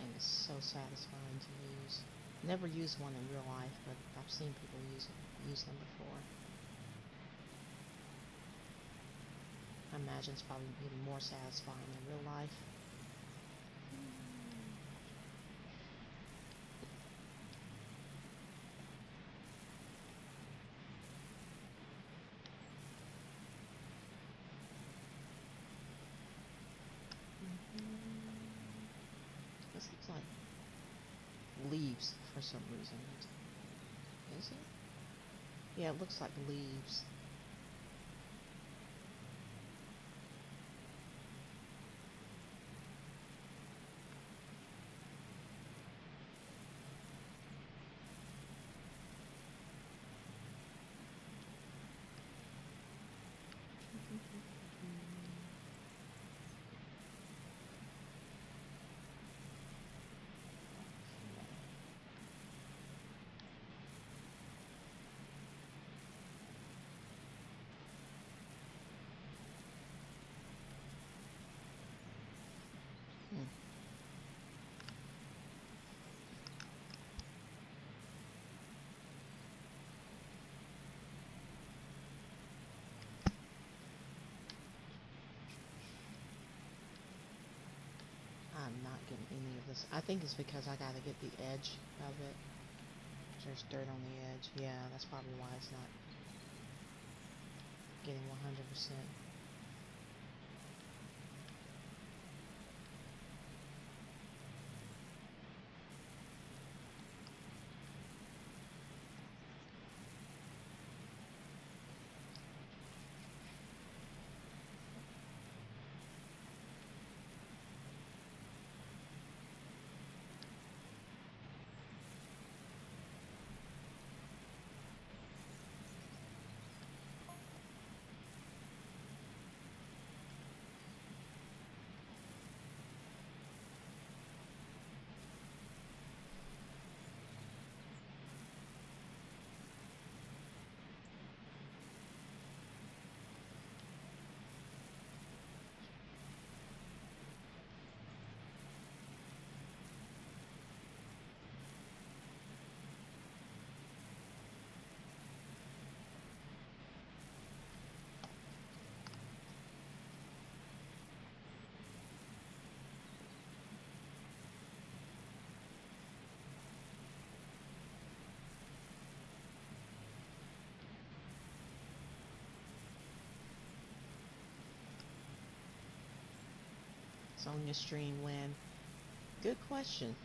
thing is so satisfying to use. Never used one in real life, but I've seen people use them before. I imagine it's probably even more satisfying in real life. This looks like leaves for some reason. Is it? Yeah, it looks like leaves. I'm not getting any of this. I think it's because I gotta get the edge of it. There's dirt on the edge. Yeah, that's probably why it's not getting 100%. Sonia Stream when? Good question.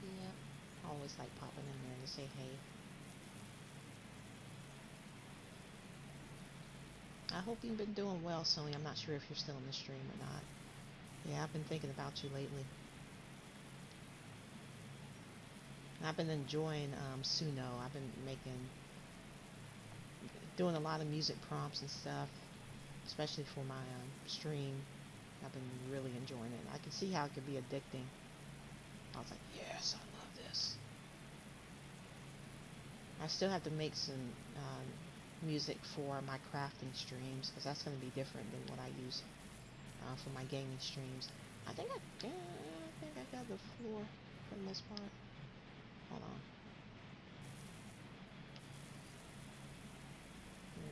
Yep. I always like popping in there to say hey. I hope you've been doing well, Sonia. I'm not sure if you're still in the stream or not. Yeah, I've been thinking about you lately. I've been enjoying Suno. I've been doing a lot of music prompts and stuff, especially for my stream. I've been really enjoying it. I can see how it could be addicting. I was like, yes, I love this. I still have to make some music for my crafting streams because that's going to be different than what I use for my gaming streams. I think I got the floor for the most part. Hold on.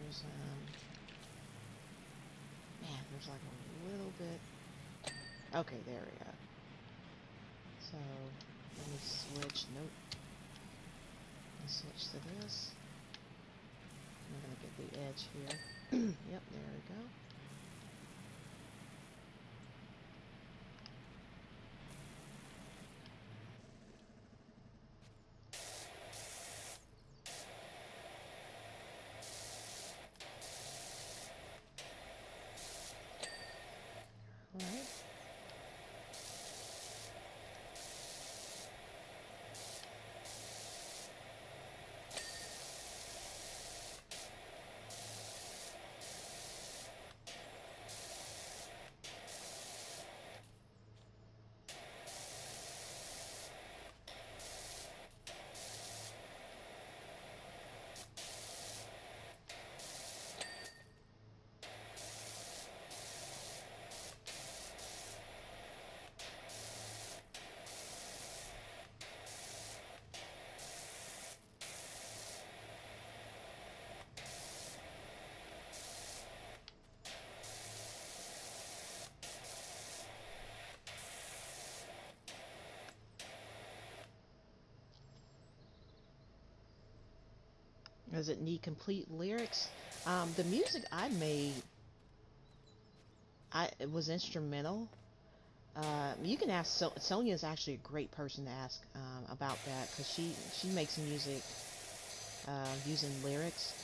There's man, there's like a little bit. Okay, there we go. So let me switch. Nope. Let's switch to this. I'm gonna get the edge here. Yep, there we go. Alright. Does it need complete lyrics? The music I made, it was instrumental. You can ask. Sonia is actually a great person to ask about that because she makes music using lyrics.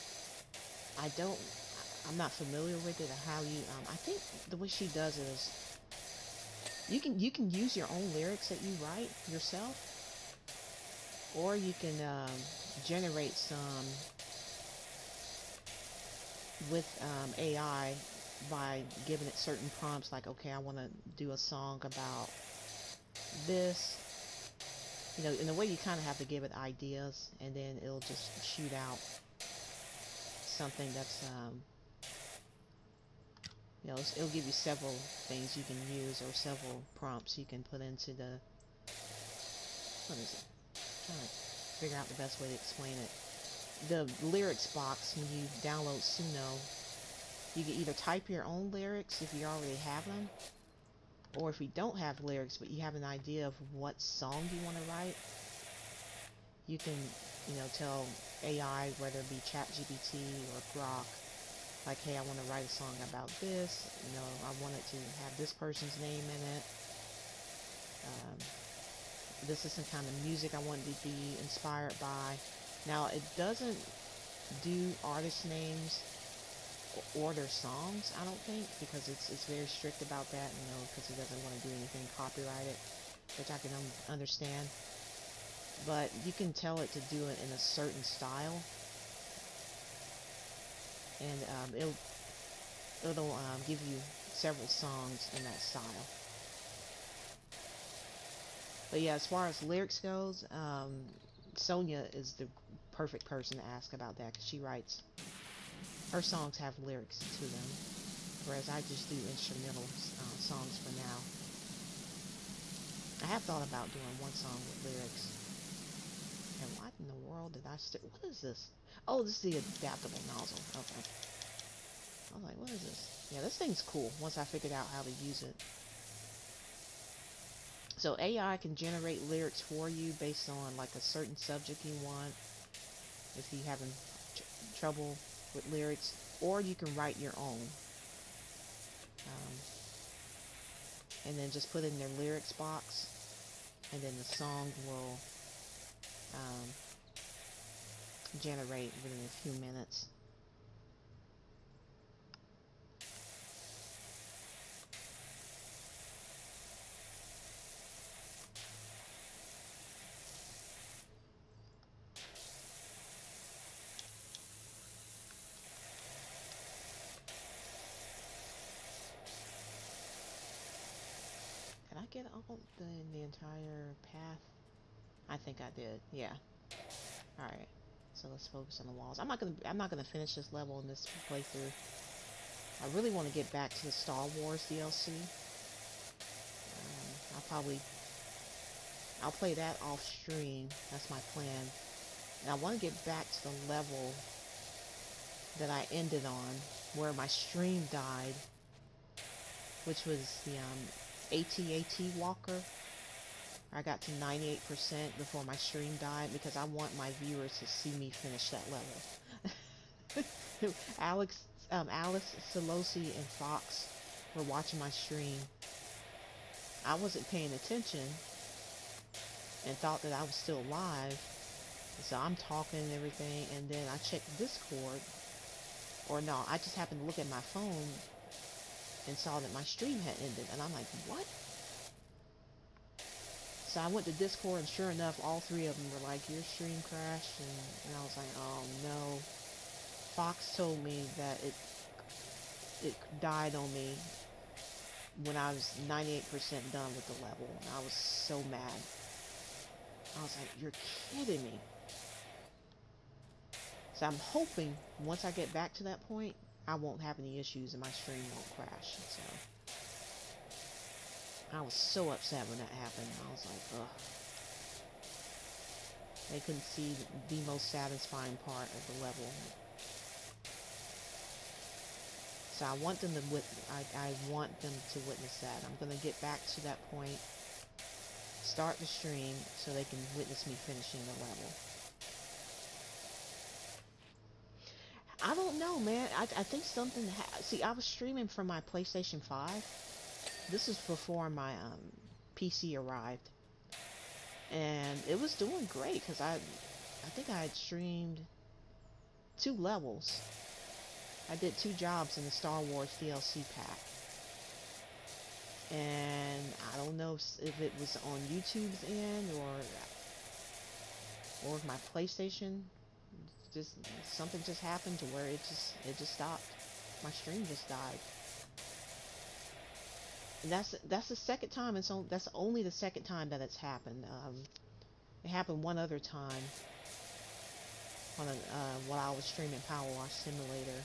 I don't. I'm not familiar with it or how you. I think the way she does it is you can use your own lyrics that you write yourself, or you can generate some with AI by giving it certain prompts like, okay, I want to do a song about this. In a way you kind of have to give it ideas, and then it'll just shoot out something that's, it'll give you several things you can use or several prompts you can put into the, what is it? I'm trying to figure out the best way to explain it. The lyrics box, when you download Suno, you can either type your own lyrics if you already have them, or if you don't have lyrics but you have an idea of what song you want to write, you can, tell AI, whether it be ChatGPT or Grok, like, hey, I want to write a song about this, I want it to have this person's name in it. This is some kind of music I want it to be inspired by. Now, it doesn't do artist names or their songs, I don't think, because it's very strict about that, because it doesn't want to do anything copyrighted, which I can understand. But you can tell it to do it in a certain style, and it'll give you several songs in that style. But yeah, as far as lyrics goes, Sonia is the perfect person to ask about that, because she writes, her songs have lyrics to them, whereas I just do instrumental songs for now. I have thought about doing one song with lyrics. And what in the world did I what is this? Oh, this is the adaptable nozzle. Okay. I was like, what is this? Yeah, this thing's cool once I figured out how to use it. So AI can generate lyrics for you based on like a certain subject you want. If you're having trouble with lyrics, or you can write your own. And then just put in their lyrics box, and then the song will generate within a few minutes. Did I get all the entire path? I think I did. Yeah. All right. So let's focus on the walls. I'm not gonna finish this level in this playthrough. I really want to get back to the Star Wars DLC. I'll play that off stream. That's my plan. And I want to get back to the level that I ended on, where my stream died, which was the AT-AT Walker. I got to 98% before my stream died, because I want my viewers to see me finish that level. Alice, Solosi, and Fox were watching my stream. I wasn't paying attention and thought that I was still alive. So I'm talking and everything, and then I checked Discord, or no, I just happened to look at my phone and saw that my stream had ended, and I'm like, what? So I went to Discord, and sure enough, all three of them were like, your stream crashed, and I was like, oh no. Fox told me that it died on me when I was 98% done with the level, and I was so mad. I was like, you're kidding me. So I'm hoping once I get back to that point, I won't have any issues and my stream won't crash. So I was so upset when that happened. I was like, ugh. They couldn't see the most satisfying part of the level. So I want them to I want them to witness that. I'm gonna get back to that point, start the stream, so they can witness me finishing the level. know, man. I think something. See, I was streaming from my PlayStation 5. This is before my PC arrived, and it was doing great because I think I had streamed 2 levels. I did 2 jobs in the Star Wars DLC pack, and I don't know if it was on YouTube's end or if my PlayStation just something just happened to where it just stopped. My stream just died. And that's the second time. That's only the second time that it's happened. It happened one other time while I was streaming Powerwash Simulator.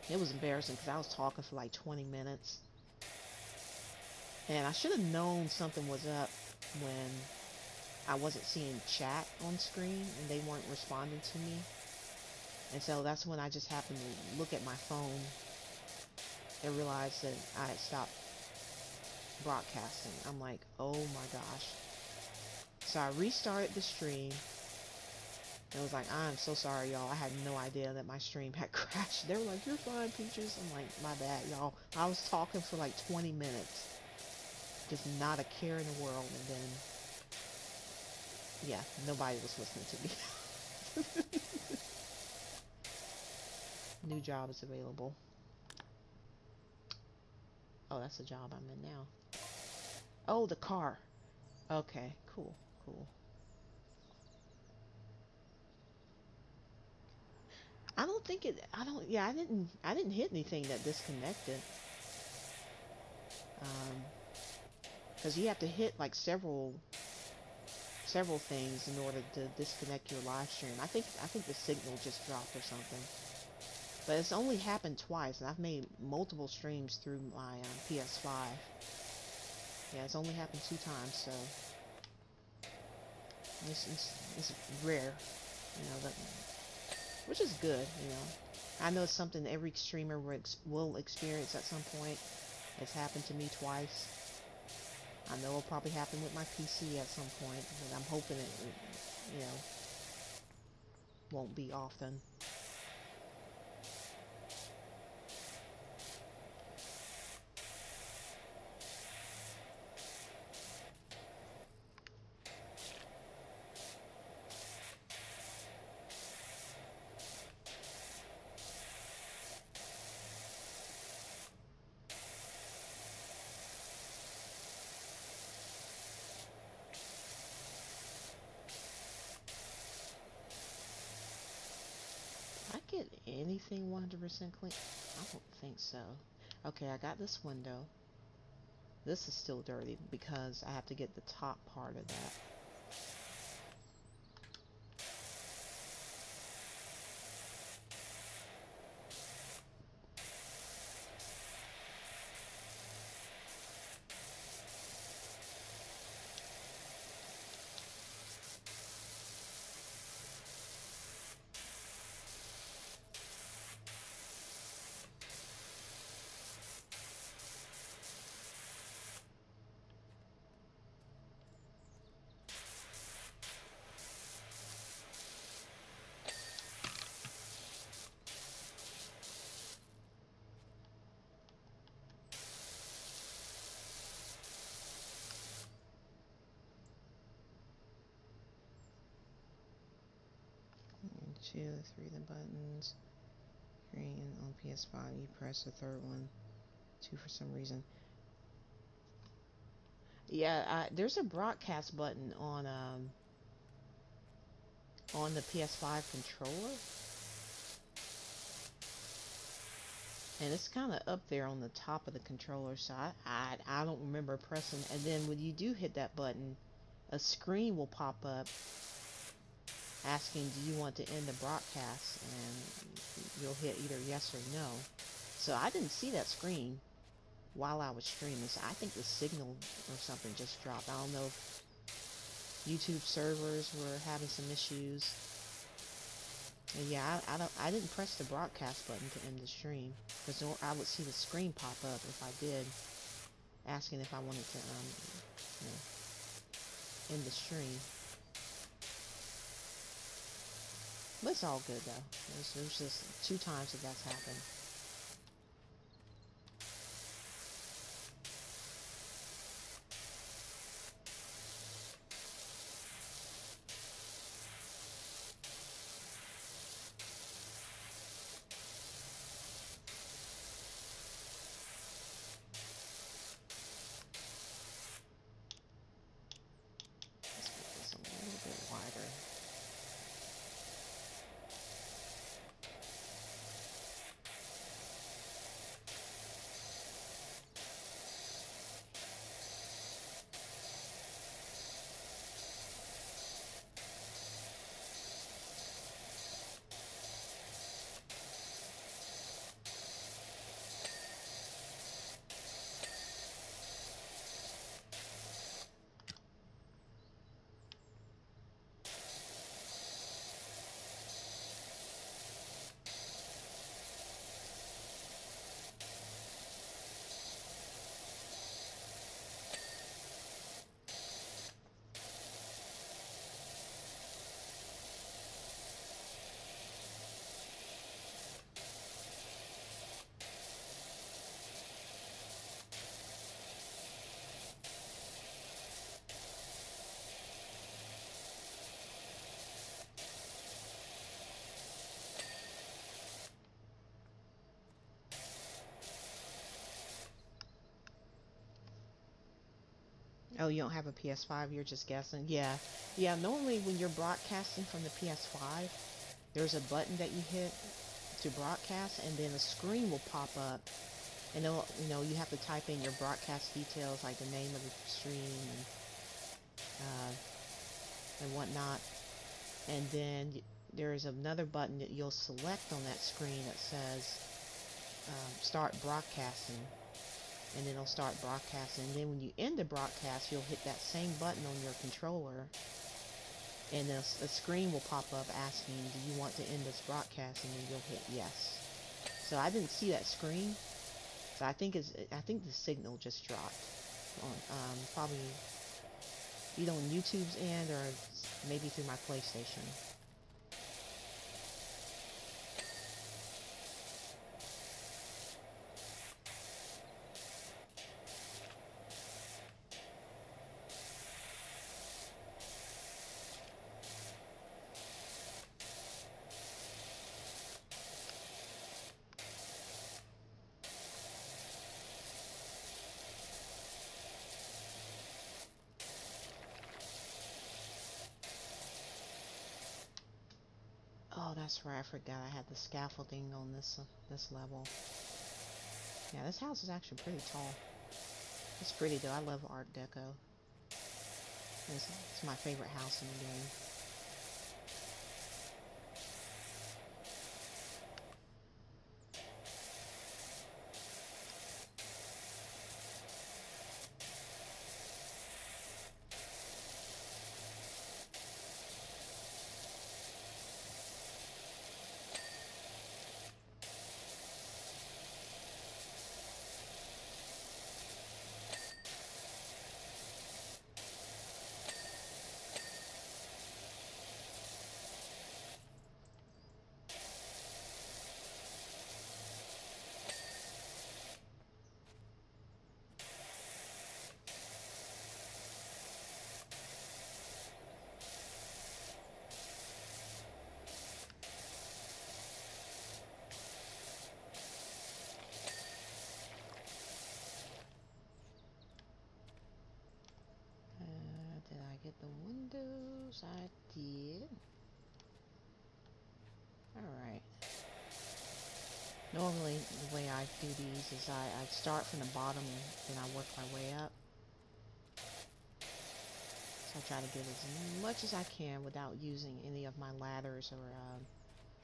It was embarrassing because I was talking for like 20 minutes, and I should have known something was up when I wasn't seeing chat on screen and they weren't responding to me. And so that's when I just happened to look at my phone and realized that I had stopped broadcasting. I'm like, oh my gosh. So I restarted the stream and was like, I'm so sorry, y'all. I had no idea that my stream had crashed. They were like, you're fine, Peaches. I'm like, my bad, y'all. I was talking for like 20 minutes. Just not a care in the world. And then, yeah, nobody was listening to me. New job is available. Oh, that's the job I'm in now. Oh, the car. Okay, cool, cool. I don't think it. I don't. Yeah, I didn't hit anything that disconnected. Because you have to hit like several things in order to disconnect your live stream. I think the signal just dropped or something. But it's only happened twice, and I've made multiple streams through my PS5. Yeah, it's only happened 2 times, so it's rare, which is good. I know it's something every streamer will experience at some point. It's happened to me twice. I know it'll probably happen with my PC at some point, but I'm hoping it, won't be often. I get anything 100% clean? I don't think so. Okay, I got this window. This is still dirty because I have to get the top part of that. And 2, 3 the buttons. Green on PS5, you press the third one. 2 for some reason. Yeah, there's a broadcast button on the PS5 controller, and it's kind of up there on the top of the controller. So I don't remember pressing. And then when you do hit that button, a screen will pop up asking, "Do you want to end the broadcast?" And you'll hit either yes or no. So I didn't see that screen while I was streaming. So I think the signal or something just dropped. I don't know if YouTube servers were having some issues. And yeah, I didn't press the broadcast button to end the stream, because I would see the screen pop up if I did, asking if I wanted to end the stream. But it's all good though. There's just 2 times that that's happened. Let's make this a little bit wider. Oh, you don't have a PS5, you're just guessing. Yeah. Yeah, normally when you're broadcasting from the PS5, there's a button that you hit to broadcast and then a screen will pop up and it'll, you have to type in your broadcast details like the name of the stream uh, and whatnot. And then there's another button that you'll select on that screen that says start broadcasting, and then it'll start broadcasting. And then when you end the broadcast, you'll hit that same button on your controller, and a screen will pop up asking, do you want to end this broadcast? And then you'll hit yes. So I didn't see that screen, so I think the signal just dropped on probably either on YouTube's end or maybe through my PlayStation. Oh, that's right. I forgot I had the scaffolding on this level. Yeah, this house is actually pretty tall. It's pretty though. I love Art Deco. It's my favorite house in the game. Did I get the windows? I did. Alright. Normally, the way I do these is I start from the bottom and then I work my way up. So I try to get as much as I can without using any of my ladders or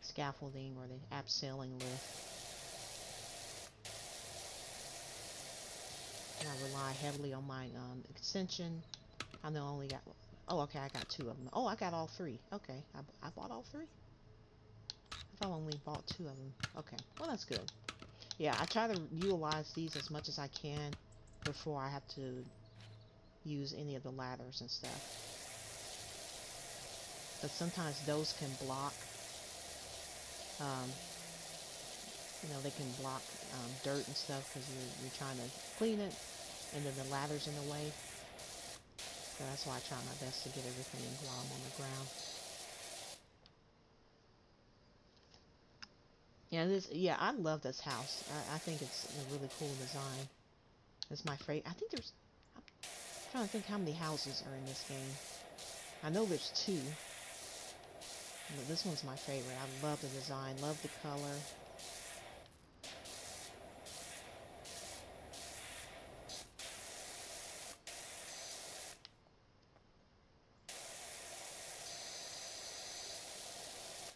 scaffolding or the abseiling lift. And I rely heavily on my extension. I know I only got... Oh, okay, I got 2 of them. Oh, I got all 3. Okay, I bought all 3? I thought I only bought 2 of them. Okay, well that's good. Yeah, I try to utilize these as much as I can before I have to use any of the ladders and stuff. But sometimes those can block Um, they can block dirt and stuff because you're trying to clean it, and then the ladder's in the way. So that's why I try my best to get everything while I'm on the ground. Yeah, yeah, I love this house. I think it's a really cool design. It's my favorite. I think I'm trying to think how many houses are in this game. I know there's two, but this one's my favorite. I love the design, love the color.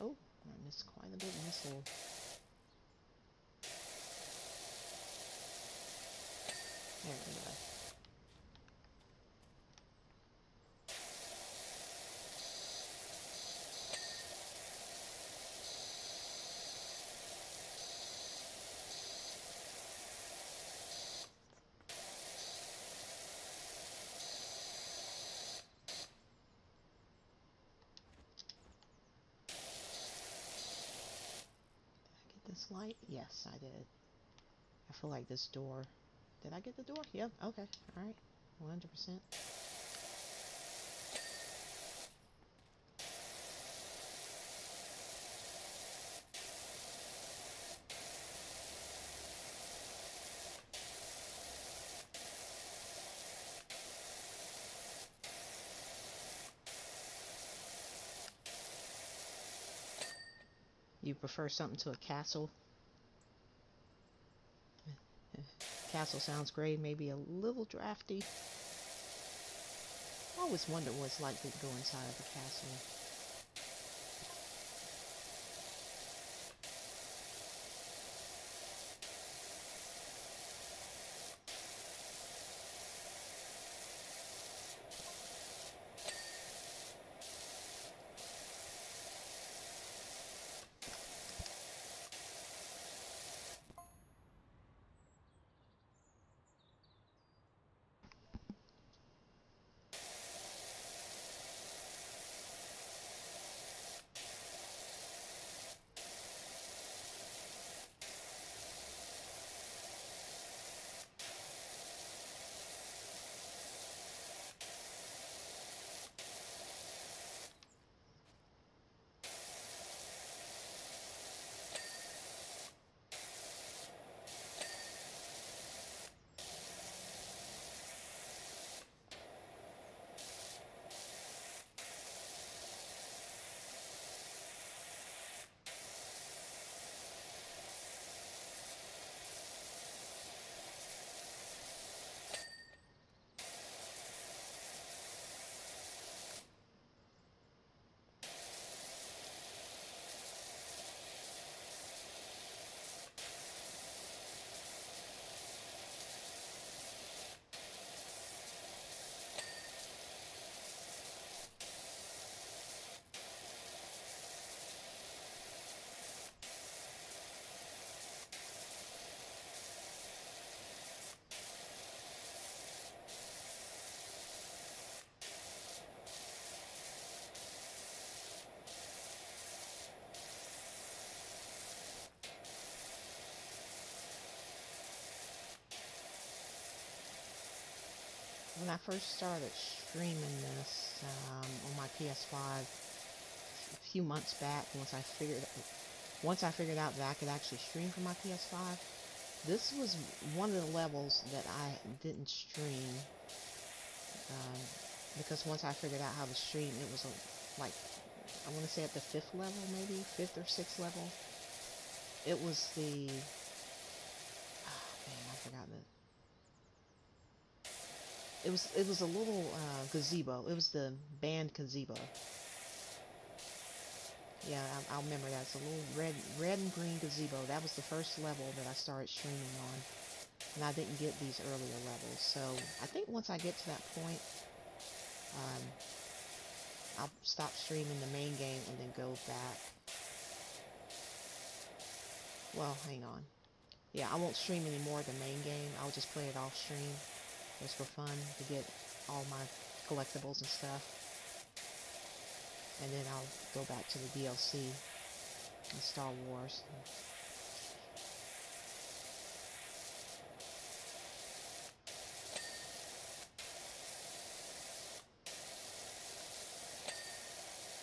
Oh, I missed quite a bit missile. There we go. This light? Yes, I did. I feel like this door. Did I get the door? Yep. Okay. All right. 100%. You prefer something to a castle? Castle sounds great. Maybe a little drafty. I always wonder what it's like to go inside of a castle. When I first started streaming this on my PS5 a few months back, once I figured out that I could actually stream from my PS5, this was one of the levels that I didn't stream um, because once I figured out how to stream, it was like I want to say at the fifth level, maybe fifth or sixth level. It was the man, I forgot the. It was a little gazebo. It was the band gazebo. Yeah, I'll remember that. It's a little red and green gazebo. That was the first level that I started streaming on, and I didn't get these earlier levels. So I think once I get to that point, um, I'll stop streaming the main game and then go back. Well, hang on. Yeah, I won't stream anymore the main game. I'll just play it off stream just for fun to get all my collectibles and stuff. And then I'll go back to the DLC. and Star Wars.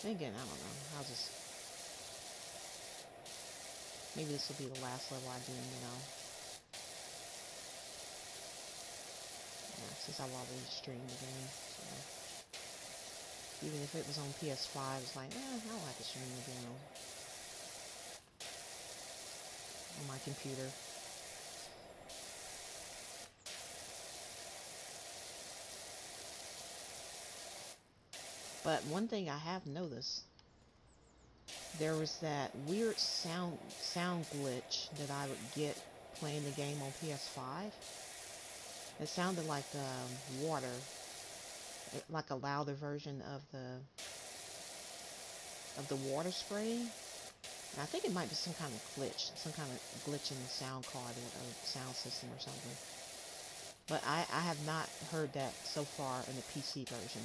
Then again, I don't know. I'll just maybe this will be the last level I do. Yeah, since I've already streamed the game. So even if it was on PS5, it's like, I don't have to stream the game on my computer. But one thing I have noticed, there was that weird sound glitch that I would get playing the game on PS5. It sounded like water, like a louder version of the water spray. And I think it might be some kind of glitch, in the sound card or sound system or something. But I have not heard that so far in the PC version.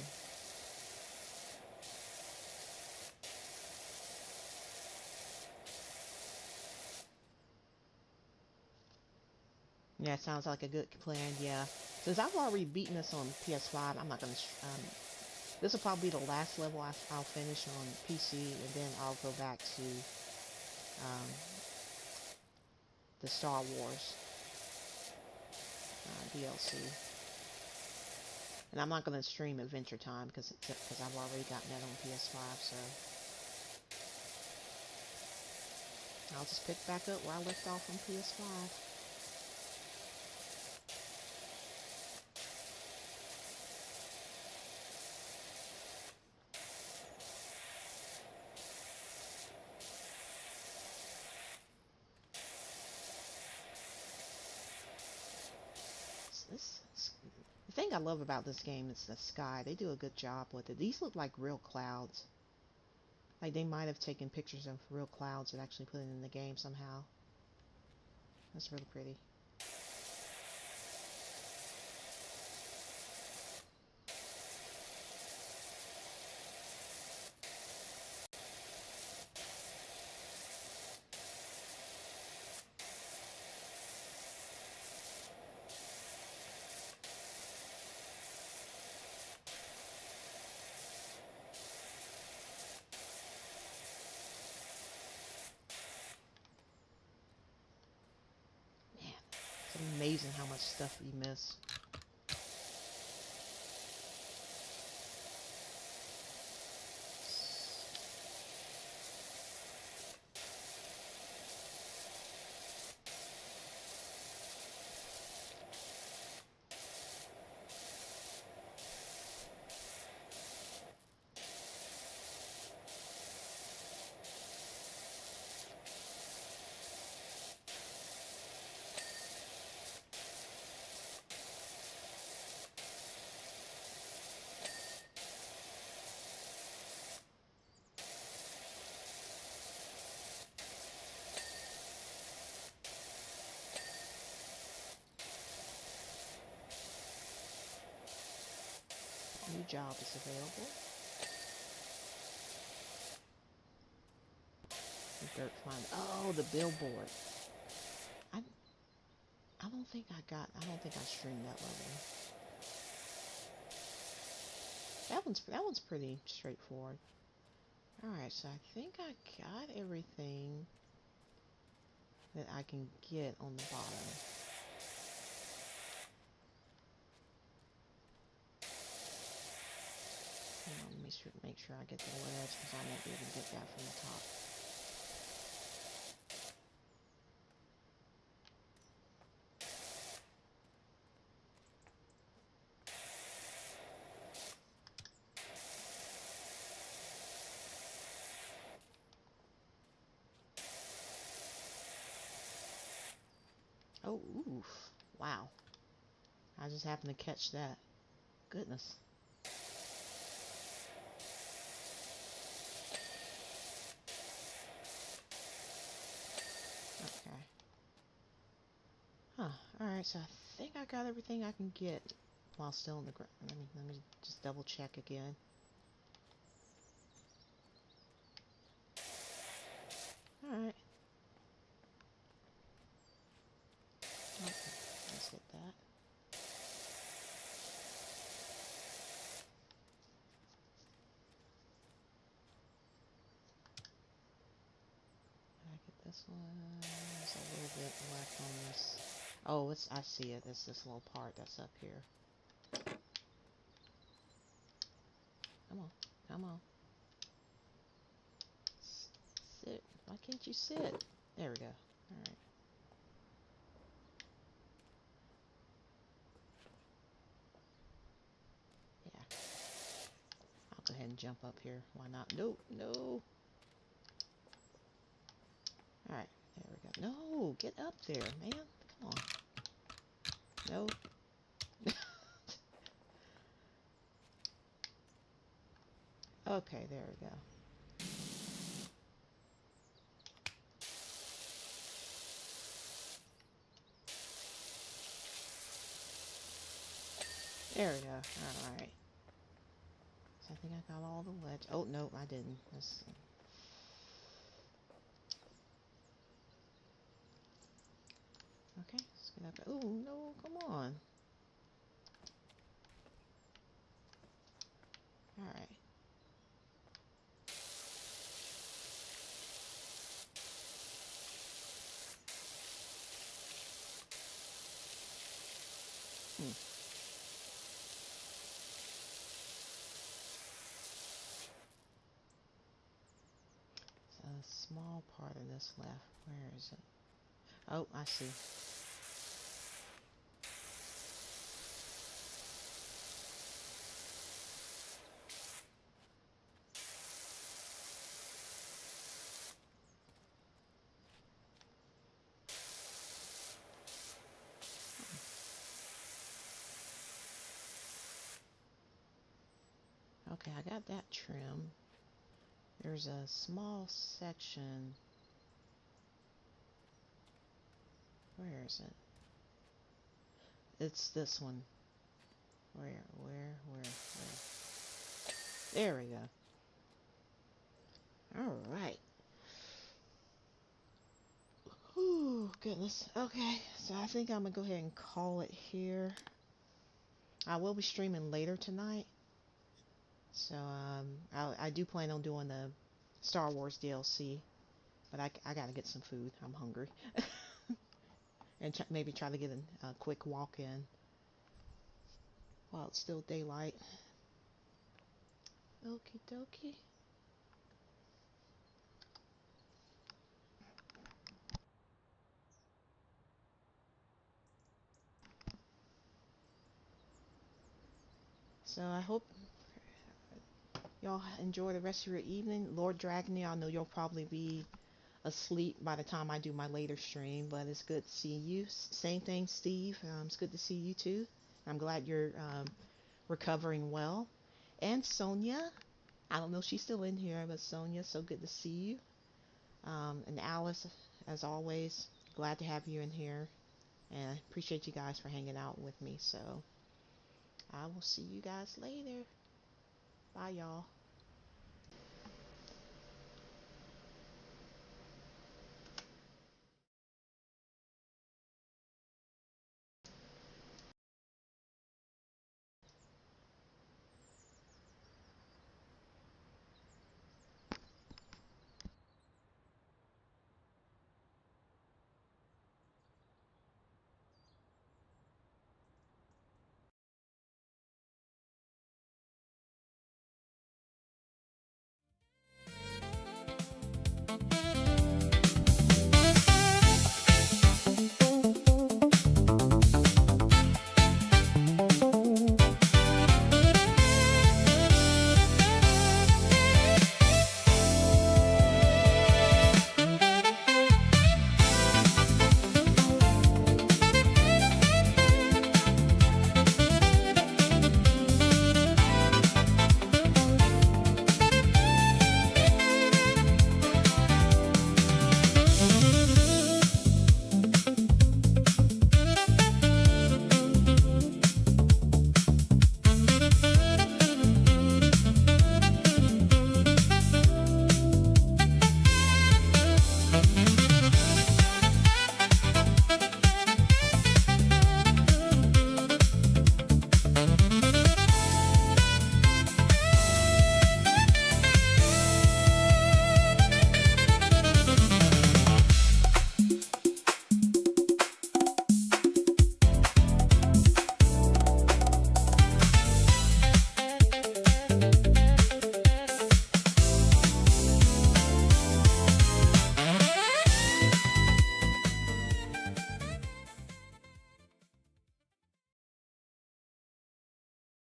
Yeah, it sounds like a good plan, yeah. Since I've already beaten this on PS5, I'm not going to... this will probably be the last level I'll finish on PC, and then I'll go back to the Star Wars DLC. And I'm not going to stream Adventure Time because I've already gotten that on PS5, so... I'll just pick back up where I left off on PS5. The thing I love about this game is the sky. They do a good job with it. These look like real clouds. Like they might have taken pictures of real clouds and actually put it in the game somehow. That's really pretty. Man, it's amazing how much stuff we miss. New job is available. The dirt find. Oh, the billboard. I I don't think I streamed that level. That one's pretty straightforward. Alright, so I think I got everything that I can get on the bottom. Let me make sure I get the ledge because I won't be able to get that from the top. Oh, oof. Wow. I just happened to catch that. Goodness. Okay. Huh. Alright, so I think I got everything I can get while still in the ground. Let me just double check again. Alright. Okay, let's get that. I get this one. There's a little bit left on this. Oh, I see it. It's this little part that's up here. Come on. Come on. Sit. Why can't you sit? There we go. Alright. Yeah. I'll go ahead and jump up here. Why not? No, no. Alright. There we go. No, get up there, man. Come on. No. Okay, there we go. There we go. Alright. So I think I got all the ledge. Oh, no, I didn't. Let's see. Okay, let's get up. Oh, no, come on. Alright. Hmm. So a small part of this left. Where is it? Oh, I see. Okay, I got that trim. There's a small section. Where is it? It's this one. Where? There we go. Alright. Oh, goodness. Okay, so I think I'm gonna go ahead and call it here. I will be streaming later tonight. So, I do plan on doing the Star Wars DLC. But I gotta get some food. I'm hungry. And maybe try to get a quick walk in while it's still daylight. Okie dokie. So I hope y'all enjoy the rest of your evening. Lord Dragony, I know you'll probably be asleep by the time I do my later stream, but it's good to see you. Same thing, Steve. It's good to see you too. I'm glad you're recovering well. And Sonia, I don't know if she's still in here, but Sonia, so good to see you. And Alice, as always, glad to have you in here. And I appreciate you guys for hanging out with me. So I will see you guys later. Bye, y'all.